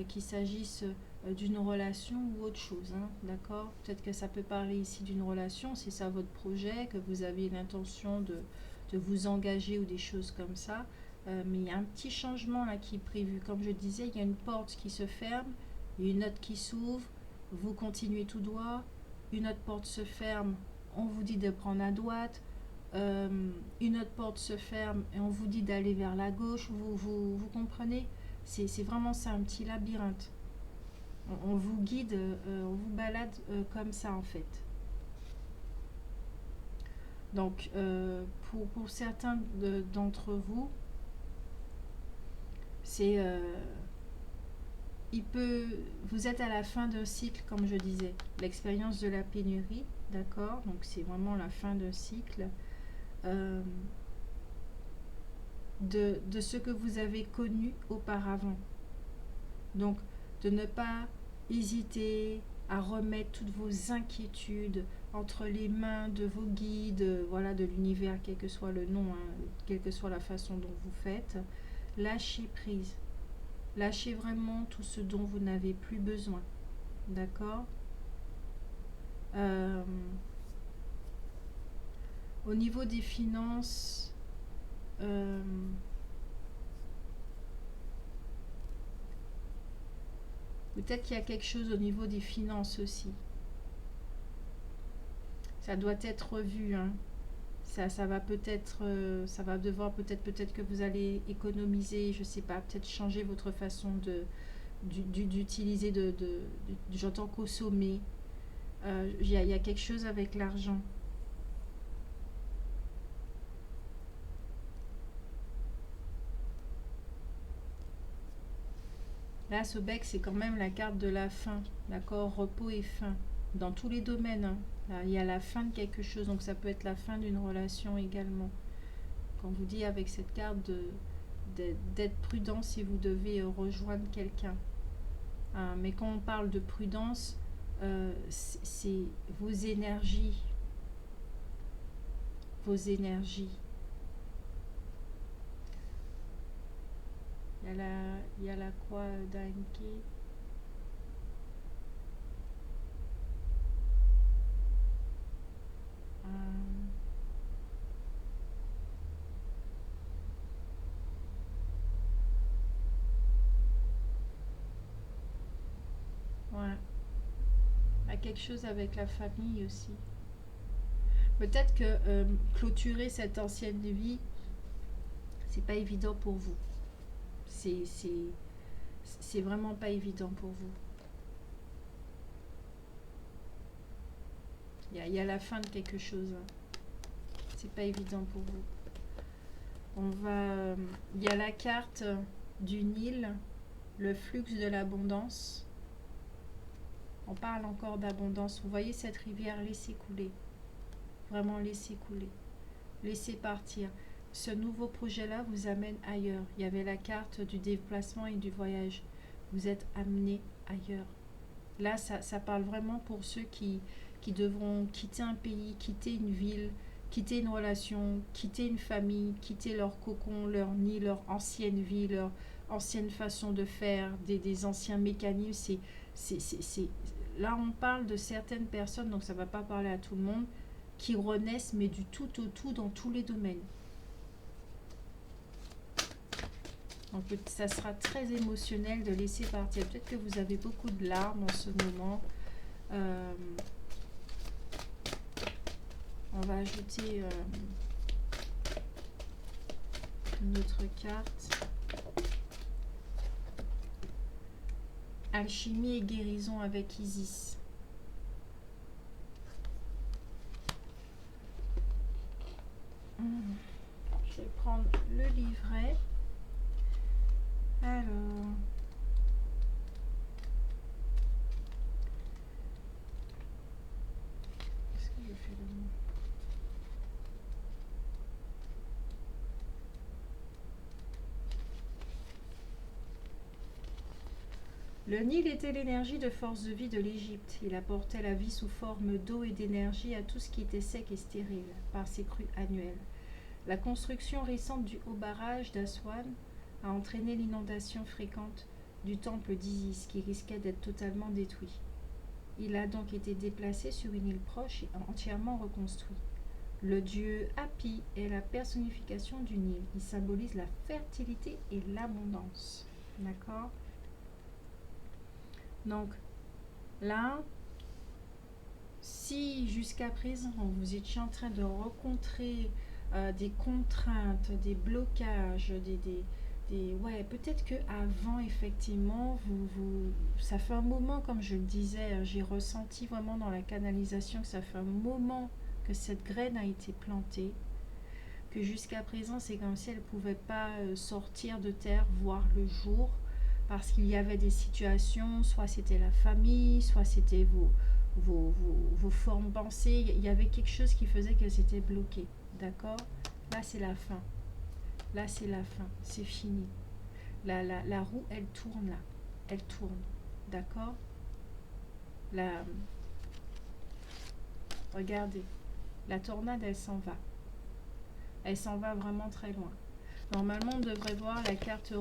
qu'il s'agisse d'une relation ou autre chose, hein, d'accord? Peut-être que ça peut parler ici d'une relation, c'est ça votre projet, que vous avez l'intention de vous engager ou des choses comme ça. Mais il y a un petit changement là qui est prévu. Comme je disais, il y a une porte qui se ferme, il y a une autre qui s'ouvre, vous continuez tout droit, une autre porte se ferme, on vous dit de prendre à droite, une autre porte se ferme et on vous dit d'aller vers la gauche, vous comprenez? C'est vraiment ça, un petit labyrinthe. On vous guide, on vous balade comme ça en fait. Donc, pour certains d'entre vous, c'est... vous êtes à la fin d'un cycle, comme je disais. L'expérience de la pénurie, d'accord? Donc, c'est vraiment la fin d'un cycle. De ce que vous avez connu auparavant. Donc, de ne pas hésiter à remettre toutes vos inquiétudes entre les mains de vos guides, voilà, de l'univers, quel que soit le nom, hein, quelle que soit la façon dont vous faites. Lâchez prise. Lâchez vraiment tout ce dont vous n'avez plus besoin. D'accord? Au niveau des finances, peut-être qu'il y a quelque chose au niveau des finances aussi. Ça doit être revu, hein. Ça va peut-être, ça va devoir peut-être que vous allez économiser, je sais pas, peut-être changer votre façon d'utiliser, j'entends consommer. Il y a quelque chose avec l'argent. Là, Sobek, c'est quand même la carte de la fin, d'accord? Repos et fin, dans tous les domaines, hein. Là, il y a la fin de quelque chose, donc ça peut être la fin d'une relation également. Quand on vous dit avec cette carte d'être prudent si vous devez rejoindre quelqu'un. Hein, mais quand on parle de prudence, c'est vos énergies. Vos énergies. Il y a la croix d'Anki. Ouais. À quelque chose avec la famille aussi. Peut-être que clôturer cette ancienne vie, c'est pas évident pour vous. C'est c'est c'est vraiment pas évident pour vous. Il y a la fin de quelque chose. C'est pas évident pour vous. On va. Il y a la carte du Nil, le flux de l'abondance. On parle encore d'abondance. Vous voyez cette rivière, laissez couler. Vraiment laissez couler. Laissez partir. Ce nouveau projet-là vous amène ailleurs. Il y avait la carte du déplacement et du voyage. Vous êtes amené ailleurs. Là, ça parle vraiment pour ceux qui devront quitter un pays, quitter une ville, quitter une relation, quitter une famille, quitter leur cocon, leur nid, leur ancienne vie, leur ancienne façon de faire, des anciens mécanismes. Là, on parle de certaines personnes, donc ça ne va pas parler à tout le monde, qui renaissent, mais du tout au tout dans tous les domaines. Donc ça sera très émotionnel de laisser partir. Peut-être que vous avez beaucoup de larmes en ce moment. On va ajouter une autre carte. Alchimie et guérison avec Isis. Je vais prendre le livret. Alors, est-ce que je fais le mot? Le Nil était l'énergie de force de vie de l'Égypte. Il apportait la vie sous forme d'eau et d'énergie à tout ce qui était sec et stérile par ses crues annuelles. La construction récente du haut barrage d'Aswan a entraîné l'inondation fréquente du temple d'Isis qui risquait d'être totalement détruit. Il a donc été déplacé sur une île proche et entièrement reconstruit. Le dieu Hapi est la personnification du Nil. Il symbolise la fertilité et l'abondance. D'accord? Donc, là, si jusqu'à présent vous étiez en train de rencontrer des contraintes, des blocages, ouais, peut-être que avant effectivement, ça fait un moment, comme je le disais, j'ai ressenti vraiment dans la canalisation que ça fait un moment que cette graine a été plantée, que jusqu'à présent c'est comme si elle ne pouvait pas sortir de terre, voir le jour, parce qu'il y avait des situations, soit c'était la famille, soit c'était vos formes pensées, il y avait quelque chose qui faisait qu'elles étaient bloquées, d'accord? Là c'est la fin, là c'est la fin, c'est fini. La roue elle tourne là, elle tourne, d'accord? Regardez, la tornade elle s'en va vraiment très loin. Normalement on devrait voir la carte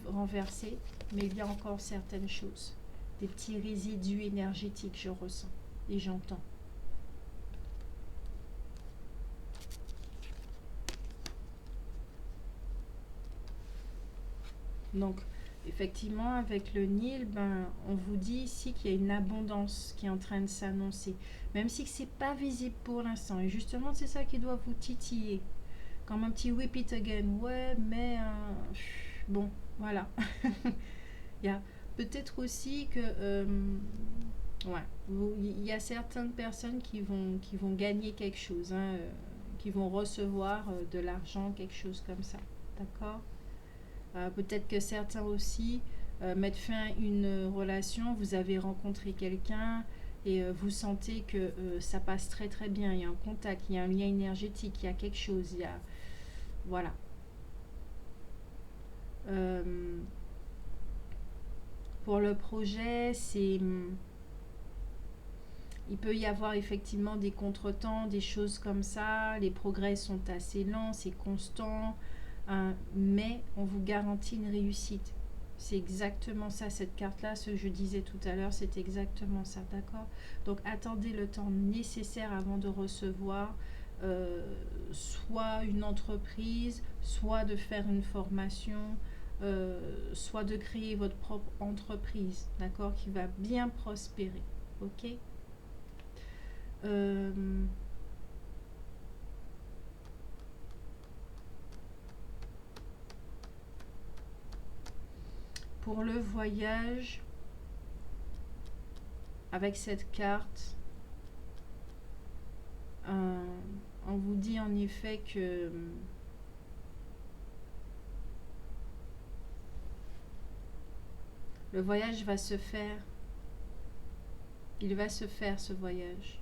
renversée, mais il y a encore certaines choses, des petits résidus énergétiques je ressens et j'entends. Donc, effectivement, avec le Nil, on vous dit ici qu'il y a une abondance qui est en train de s'annoncer, même si ce n'est pas visible pour l'instant. Et justement, c'est ça qui doit vous titiller, comme un petit whip it again. Ouais, mais bon, voilà. Il y a peut-être aussi que ouais, il y a certaines personnes qui vont gagner quelque chose, qui vont recevoir de l'argent, quelque chose comme ça. D'accord? Peut-être que certains aussi mettent fin à une relation, vous avez rencontré quelqu'un et vous sentez que ça passe très très bien, il y a un contact, il y a un lien énergétique, il y a quelque chose, il y a... Voilà. Pour le projet, il peut y avoir effectivement des contretemps, des choses comme ça, les progrès sont assez lents, c'est constant, mais on vous garantit une réussite. C'est exactement ça, cette carte-là, ce que je disais tout à l'heure, c'est exactement ça, d'accord? Donc, attendez le temps nécessaire avant de recevoir soit une entreprise, soit de faire une formation, soit de créer votre propre entreprise, d'accord? Qui va bien prospérer, ok? Pour le voyage, avec cette carte, on vous dit en effet que le voyage va se faire. Il va se faire, ce voyage.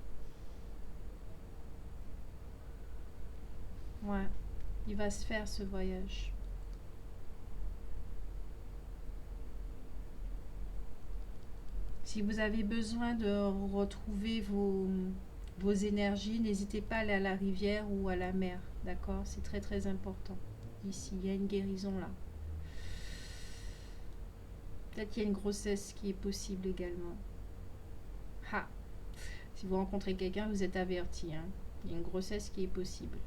Ouais, il va se faire, ce voyage. Si vous avez besoin de retrouver vos énergies, n'hésitez pas à aller à la rivière ou à la mer, d'accord? C'est très très important. Ici, il y a une guérison là. Peut-être qu'il y a une grossesse qui est possible également. Ha! Si vous rencontrez quelqu'un, vous êtes averti, hein. Il y a une grossesse qui est possible.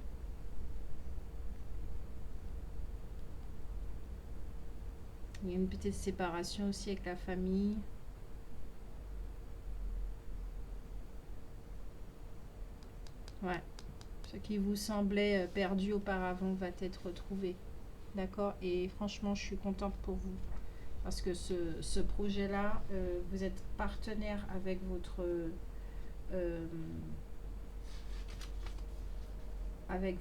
Il y a une petite séparation aussi avec la famille. Ouais. Ce qui vous semblait perdu auparavant va être retrouvé. D'accord? Et franchement, je suis contente pour vous. Parce que ce projet-là, vous êtes partenaire avec euh, avec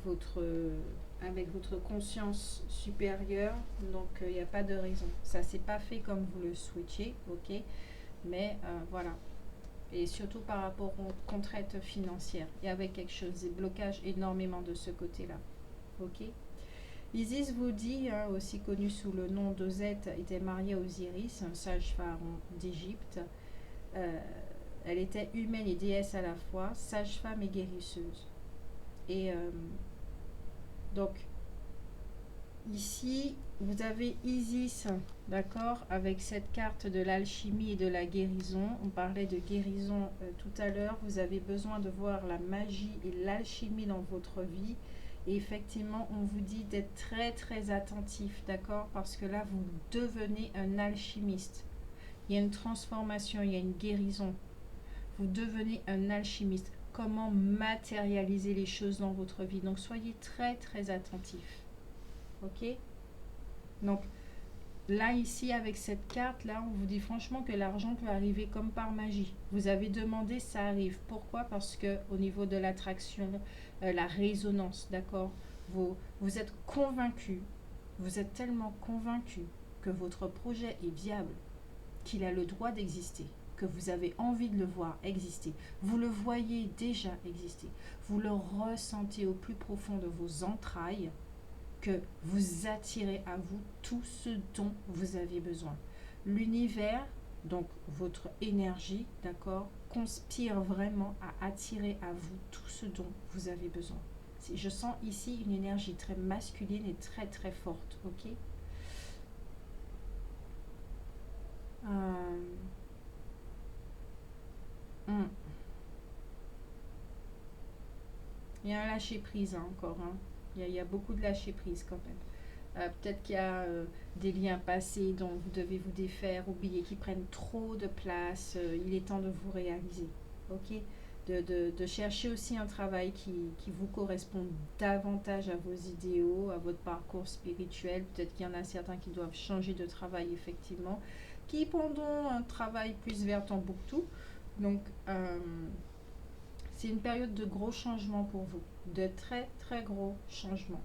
votre conscience supérieure. Donc, il n'y a pas de raison. Ça s'est pas fait comme vous le souhaitiez, ok? Mais voilà. Et surtout par rapport aux contraintes financières. Il y avait quelque chose, des blocages énormément de ce côté-là. Ok? Isis vous dit, hein, aussi connu sous le nom d'Osset, était mariée à Osiris, un sage pharaon d'Égypte. Elle était humaine et déesse à la fois, sage-femme et guérisseuse. Et donc, ici, vous avez Isis, d'accord, avec cette carte de l'alchimie et de la guérison. On parlait de guérison tout à l'heure. Vous avez besoin de voir la magie et l'alchimie dans votre vie. Et effectivement, on vous dit d'être très très attentif, d'accord, parce que là, vous devenez un alchimiste. Il y a une transformation, il y a une guérison. Vous devenez un alchimiste. Comment matérialiser les choses dans votre vie. Donc, soyez très très attentif. Ok? Donc, là, ici, avec cette carte-là, on vous dit franchement que l'argent peut arriver comme par magie. Vous avez demandé, ça arrive. Pourquoi? Parce que au niveau de l'attraction, la résonance, d'accord, vous êtes convaincu, vous êtes tellement convaincu que votre projet est viable, qu'il a le droit d'exister, que vous avez envie de le voir exister. Vous le voyez déjà exister. Vous le ressentez au plus profond de vos entrailles, que vous attirez à vous tout ce dont vous avez besoin. L'univers, donc votre énergie, d'accord, conspire vraiment à attirer à vous tout ce dont vous avez besoin. Je sens ici une énergie très masculine et très très forte, ok? Il y a un lâcher prise, hein, encore, hein. Il y a beaucoup de lâcher prise quand même. Peut-être qu'il y a des liens passés dont vous devez vous défaire, oublier, qui prennent trop de place. Il est temps de vous réaliser. Ok? De chercher aussi un travail qui vous correspond davantage à vos idéaux, à votre parcours spirituel. Peut-être qu'il y en a certains qui doivent changer de travail, effectivement, qui prendront un travail plus vers Tombouctou. Donc, c'est une période de gros changements pour vous. De très, très gros changements.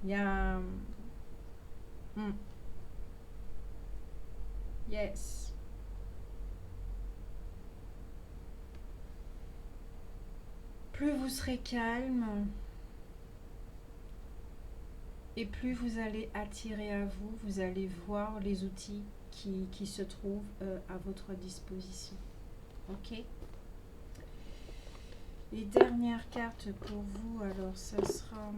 Il y a... Yes. Plus vous serez calme et plus vous allez attirer à vous, vous allez voir les outils qui se trouvent à votre disposition. Ok? Les dernières cartes pour vous, alors ce sera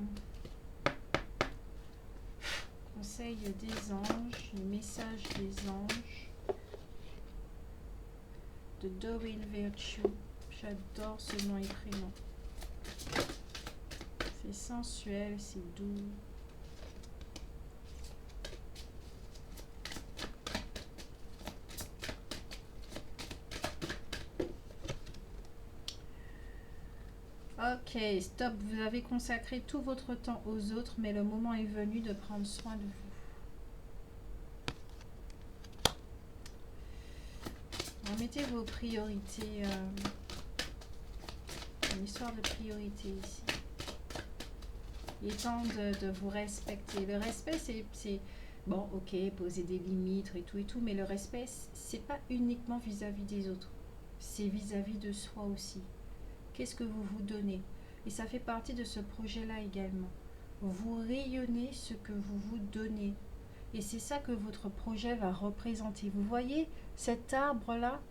conseil des anges, le message des anges de Doreen Virtue. J'adore ce nom et prénom. C'est sensuel, c'est doux. Ok, stop, vous avez consacré tout votre temps aux autres, mais le moment est venu de prendre soin de vous. Remettez vos priorités, une histoire de priorité ici. Il est temps de vous respecter. Le respect, c'est bon, ok, poser des limites et tout, mais le respect, c'est pas uniquement vis-à-vis des autres, c'est vis-à-vis de soi aussi. Qu'est-ce que vous vous donnez? Et ça fait partie de ce projet-là également. Vous rayonnez ce que vous vous donnez. Et c'est ça que votre projet va représenter. Vous voyez cet arbre-là?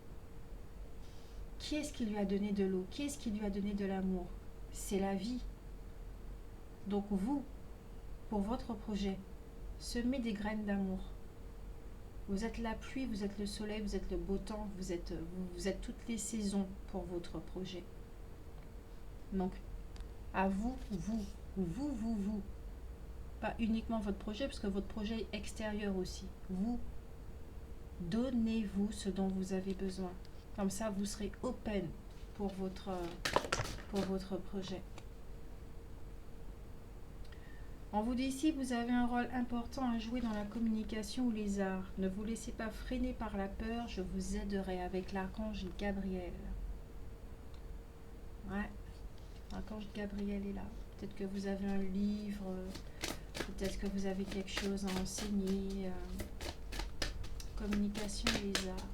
Qui est-ce qui lui a donné de l'eau? Qui est-ce qui lui a donné de l'amour? C'est la vie. Donc vous, pour votre projet, semez des graines d'amour. Vous êtes la pluie, vous êtes le soleil, vous êtes le beau temps, vous êtes toutes les saisons pour votre projet. Donc, à vous. Pas uniquement votre projet, parce que votre projet est extérieur aussi. Vous, donnez-vous ce dont vous avez besoin. Comme ça, vous serez open pour votre projet. On vous dit ici, vous avez un rôle important à jouer dans la communication ou les arts. Ne vous laissez pas freiner par la peur, je vous aiderai avec l'archange Gabriel. Ouais, l'archange Gabriel est là. Peut-être que vous avez un livre, peut-être que vous avez quelque chose à enseigner. Communication et les arts.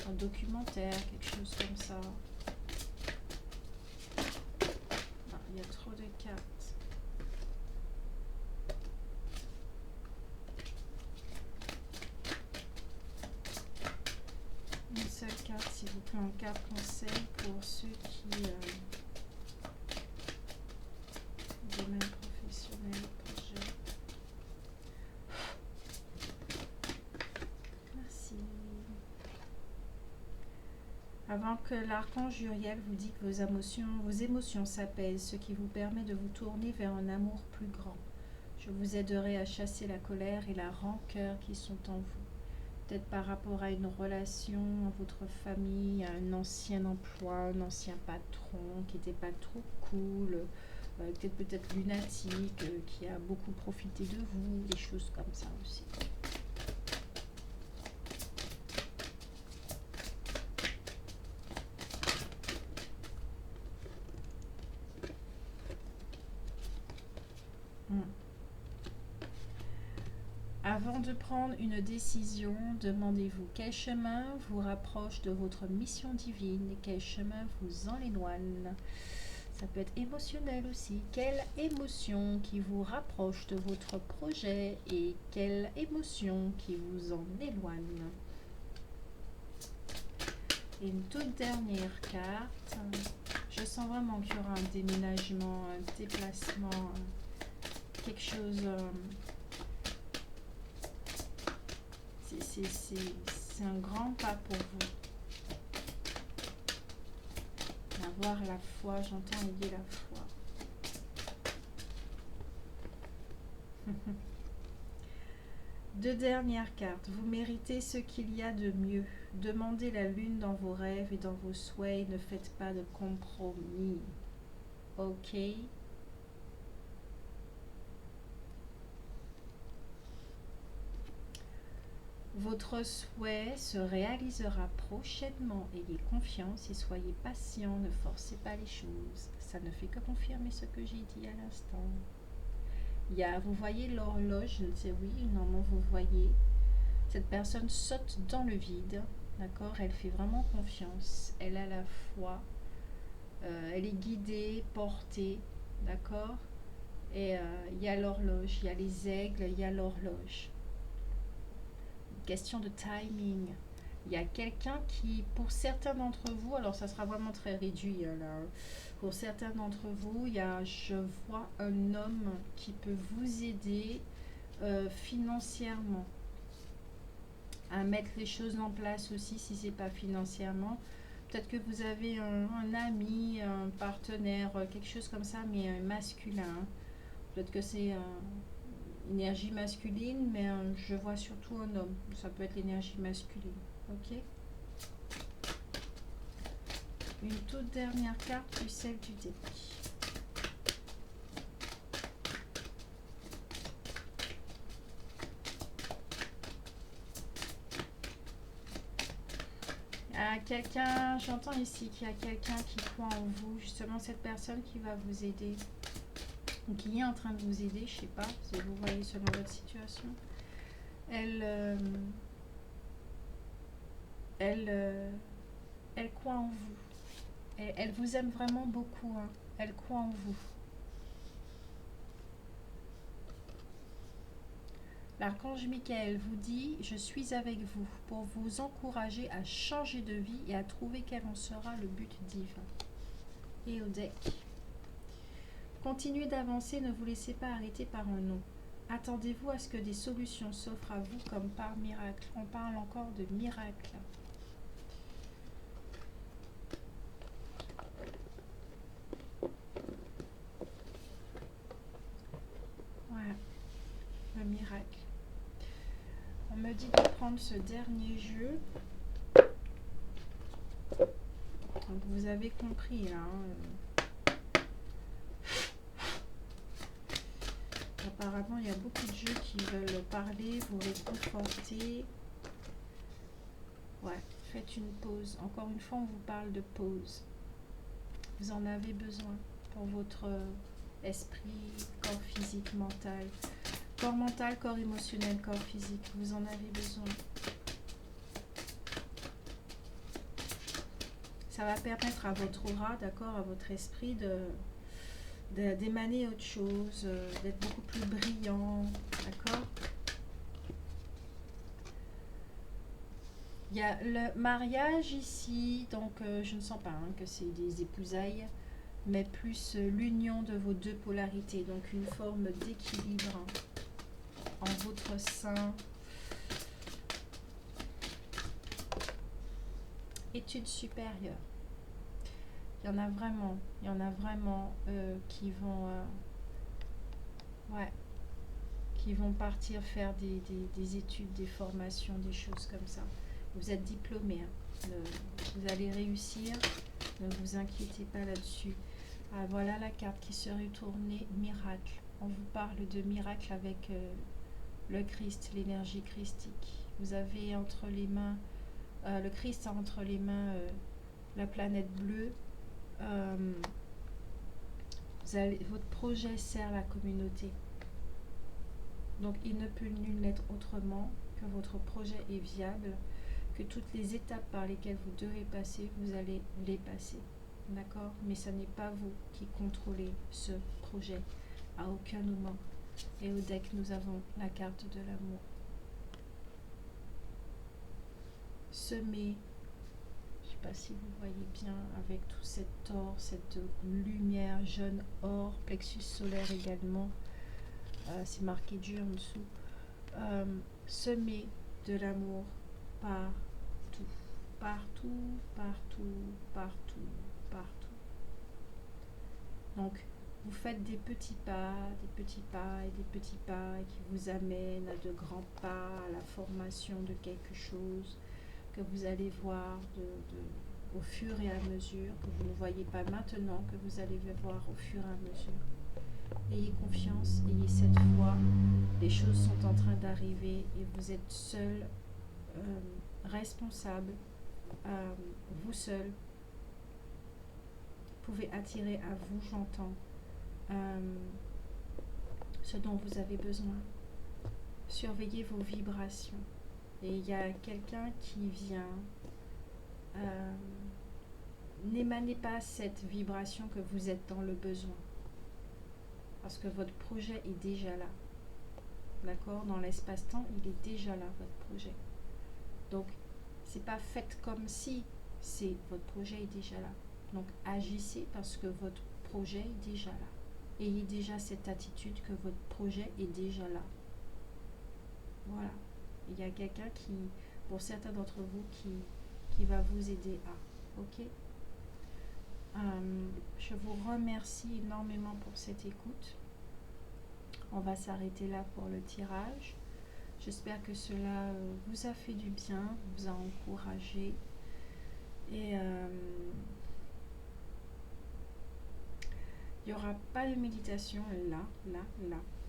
Un documentaire, quelque chose comme ça. Non, il y a trop de cartes. Une seule carte, s'il vous plaît, en carte conseil pour ceux qui domaine professionnel, projet. Merci. Avant que l'archange Uriel vous dit que vos émotions s'apaisent, ce qui vous permet de vous tourner vers un amour plus grand. Je vous aiderai à chasser la colère et la rancœur qui sont en vous. Peut-être par rapport à une relation, à votre famille, à un ancien emploi, un ancien patron qui n'était pas trop cool, peut-être lunatique, qui a beaucoup profité de vous, des choses comme ça aussi. Avant de prendre une décision, demandez-vous quel chemin vous rapproche de votre mission divine et quel chemin vous en éloigne. Ça peut être émotionnel aussi. Quelle émotion qui vous rapproche de votre projet et quelle émotion qui vous en éloigne. Et une toute dernière carte. Je sens vraiment qu'il y aura un déménagement, un déplacement, quelque chose... C'est un grand pas pour vous. Avoir la foi, j'entends ayez la foi. Deux dernières cartes. Vous méritez ce qu'il y a de mieux. Demandez la lune dans vos rêves et dans vos souhaits. Ne faites pas de compromis. Ok? Votre souhait se réalisera prochainement. Ayez confiance et soyez patient. Ne forcez pas les choses. Ça ne fait que confirmer ce que j'ai dit à l'instant. Il y a, vous voyez l'horloge, je ne sais, oui, normalement vous voyez. Cette personne saute dans le vide, d'accord? Elle fait vraiment confiance. Elle a la foi. Elle est guidée, portée, d'accord? Et il y a l'horloge, il y a les aigles, il y a l'horloge. Question de timing. Il y a quelqu'un qui, pour certains d'entre vous, alors ça sera vraiment très réduit là, pour certains d'entre vous, je vois un homme qui peut vous aider financièrement, à mettre les choses en place aussi si c'est pas financièrement. Peut-être que vous avez un ami, un partenaire, quelque chose comme ça, mais masculin. Hein. Peut-être que c'est énergie masculine, mais je vois surtout un homme. Ça peut être l'énergie masculine. Ok. Une toute dernière carte, puis celle du deck. Quelqu'un, j'entends ici qu'il y a quelqu'un qui croit en vous, justement cette personne qui va vous aider, ou qui est en train de vous aider, je sais pas, si vous voyez selon votre situation. Elle croit en vous. Elle vous aime vraiment beaucoup, hein. Elle croit en vous. L'archange Michael vous dit « Je suis avec vous pour vous encourager à changer de vie et à trouver quel en sera le but divin. » Et au deck. Continuez d'avancer, ne vous laissez pas arrêter par un non. Attendez-vous à ce que des solutions s'offrent à vous comme par miracle. On parle encore de miracle. Voilà, le miracle. On me dit de prendre ce dernier jeu. Donc vous avez compris là. Apparemment, il y a beaucoup de jeux qui veulent parler, vous réconforter. Ouais, faites une pause. Encore une fois, on vous parle de pause. Vous en avez besoin pour votre esprit, corps physique, mental. Corps mental, corps émotionnel, corps physique. Vous en avez besoin. Ça va permettre à votre aura, d'accord, à votre esprit d'émaner autre chose, d'être beaucoup plus brillant, d'accord. Il y a le mariage ici, donc je ne sens pas que c'est des épousailles, mais plus l'union de vos deux polarités, donc une forme d'équilibre en votre sein. Études supérieures. Il y en a vraiment qui vont qui vont partir faire des études, des formations, des choses comme ça. Vous êtes diplômé, hein. Vous allez réussir, ne vous inquiétez pas là-dessus. Ah, voilà la carte qui se retournée, miracle. On vous parle de miracle avec le Christ, l'énergie christique. Vous avez entre les mains, le Christ a entre les mains la planète bleue. Votre projet sert la communauté. Donc il ne peut nul l'être autrement, que votre projet est viable, que toutes les étapes par lesquelles vous devez passer, vous allez les passer. D'accord? Mais ce n'est pas vous qui contrôlez ce projet à aucun moment. Et au deck, nous avons la carte de l'amour. Semé, je ne sais pas si vous voyez bien, avec tout cet or, cette lumière jaune or, plexus solaire également. C'est marqué Dieu en dessous. Semer de l'amour partout, partout, partout, partout, partout. Donc, vous faites des petits pas et des petits pas qui vous amènent à de grands pas, à la formation de quelque chose que vous allez voir au fur et à mesure, que vous ne voyez pas maintenant, que vous allez voir au fur et à mesure. Ayez confiance, ayez cette foi, les choses sont en train d'arriver et vous êtes seul, responsable, vous seul, pouvez attirer à vous, j'entends, ce dont vous avez besoin. Surveillez vos vibrations. Et il y a quelqu'un qui vient. N'émanez pas cette vibration que vous êtes dans le besoin. Parce que votre projet est déjà là. D'accord? Dans l'espace-temps, il est déjà là, votre projet. Donc, c'est pas fait comme si votre projet est déjà là. Donc, agissez parce que votre projet est déjà là. Ayez déjà cette attitude que votre projet est déjà là. Voilà. Il y a quelqu'un qui, pour certains d'entre vous, qui va vous aider à. Ok. Je vous remercie énormément pour cette écoute. On va s'arrêter là pour le tirage. J'espère que cela vous a fait du bien, vous a encouragé. Et il n'y aura pas de méditation là,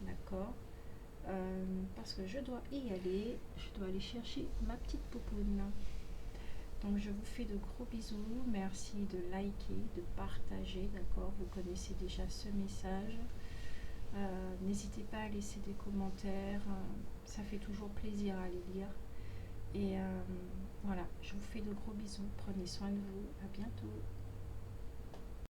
d'accord, parce que je dois y aller. Je dois aller chercher ma petite poupoune. Donc je vous fais de gros bisous. Merci de liker, de partager, d'accord. Vous connaissez déjà ce message. N'hésitez pas à laisser des commentaires. Ça fait toujours plaisir à les lire. Et voilà, je vous fais de gros bisous. Prenez soin de vous. À bientôt.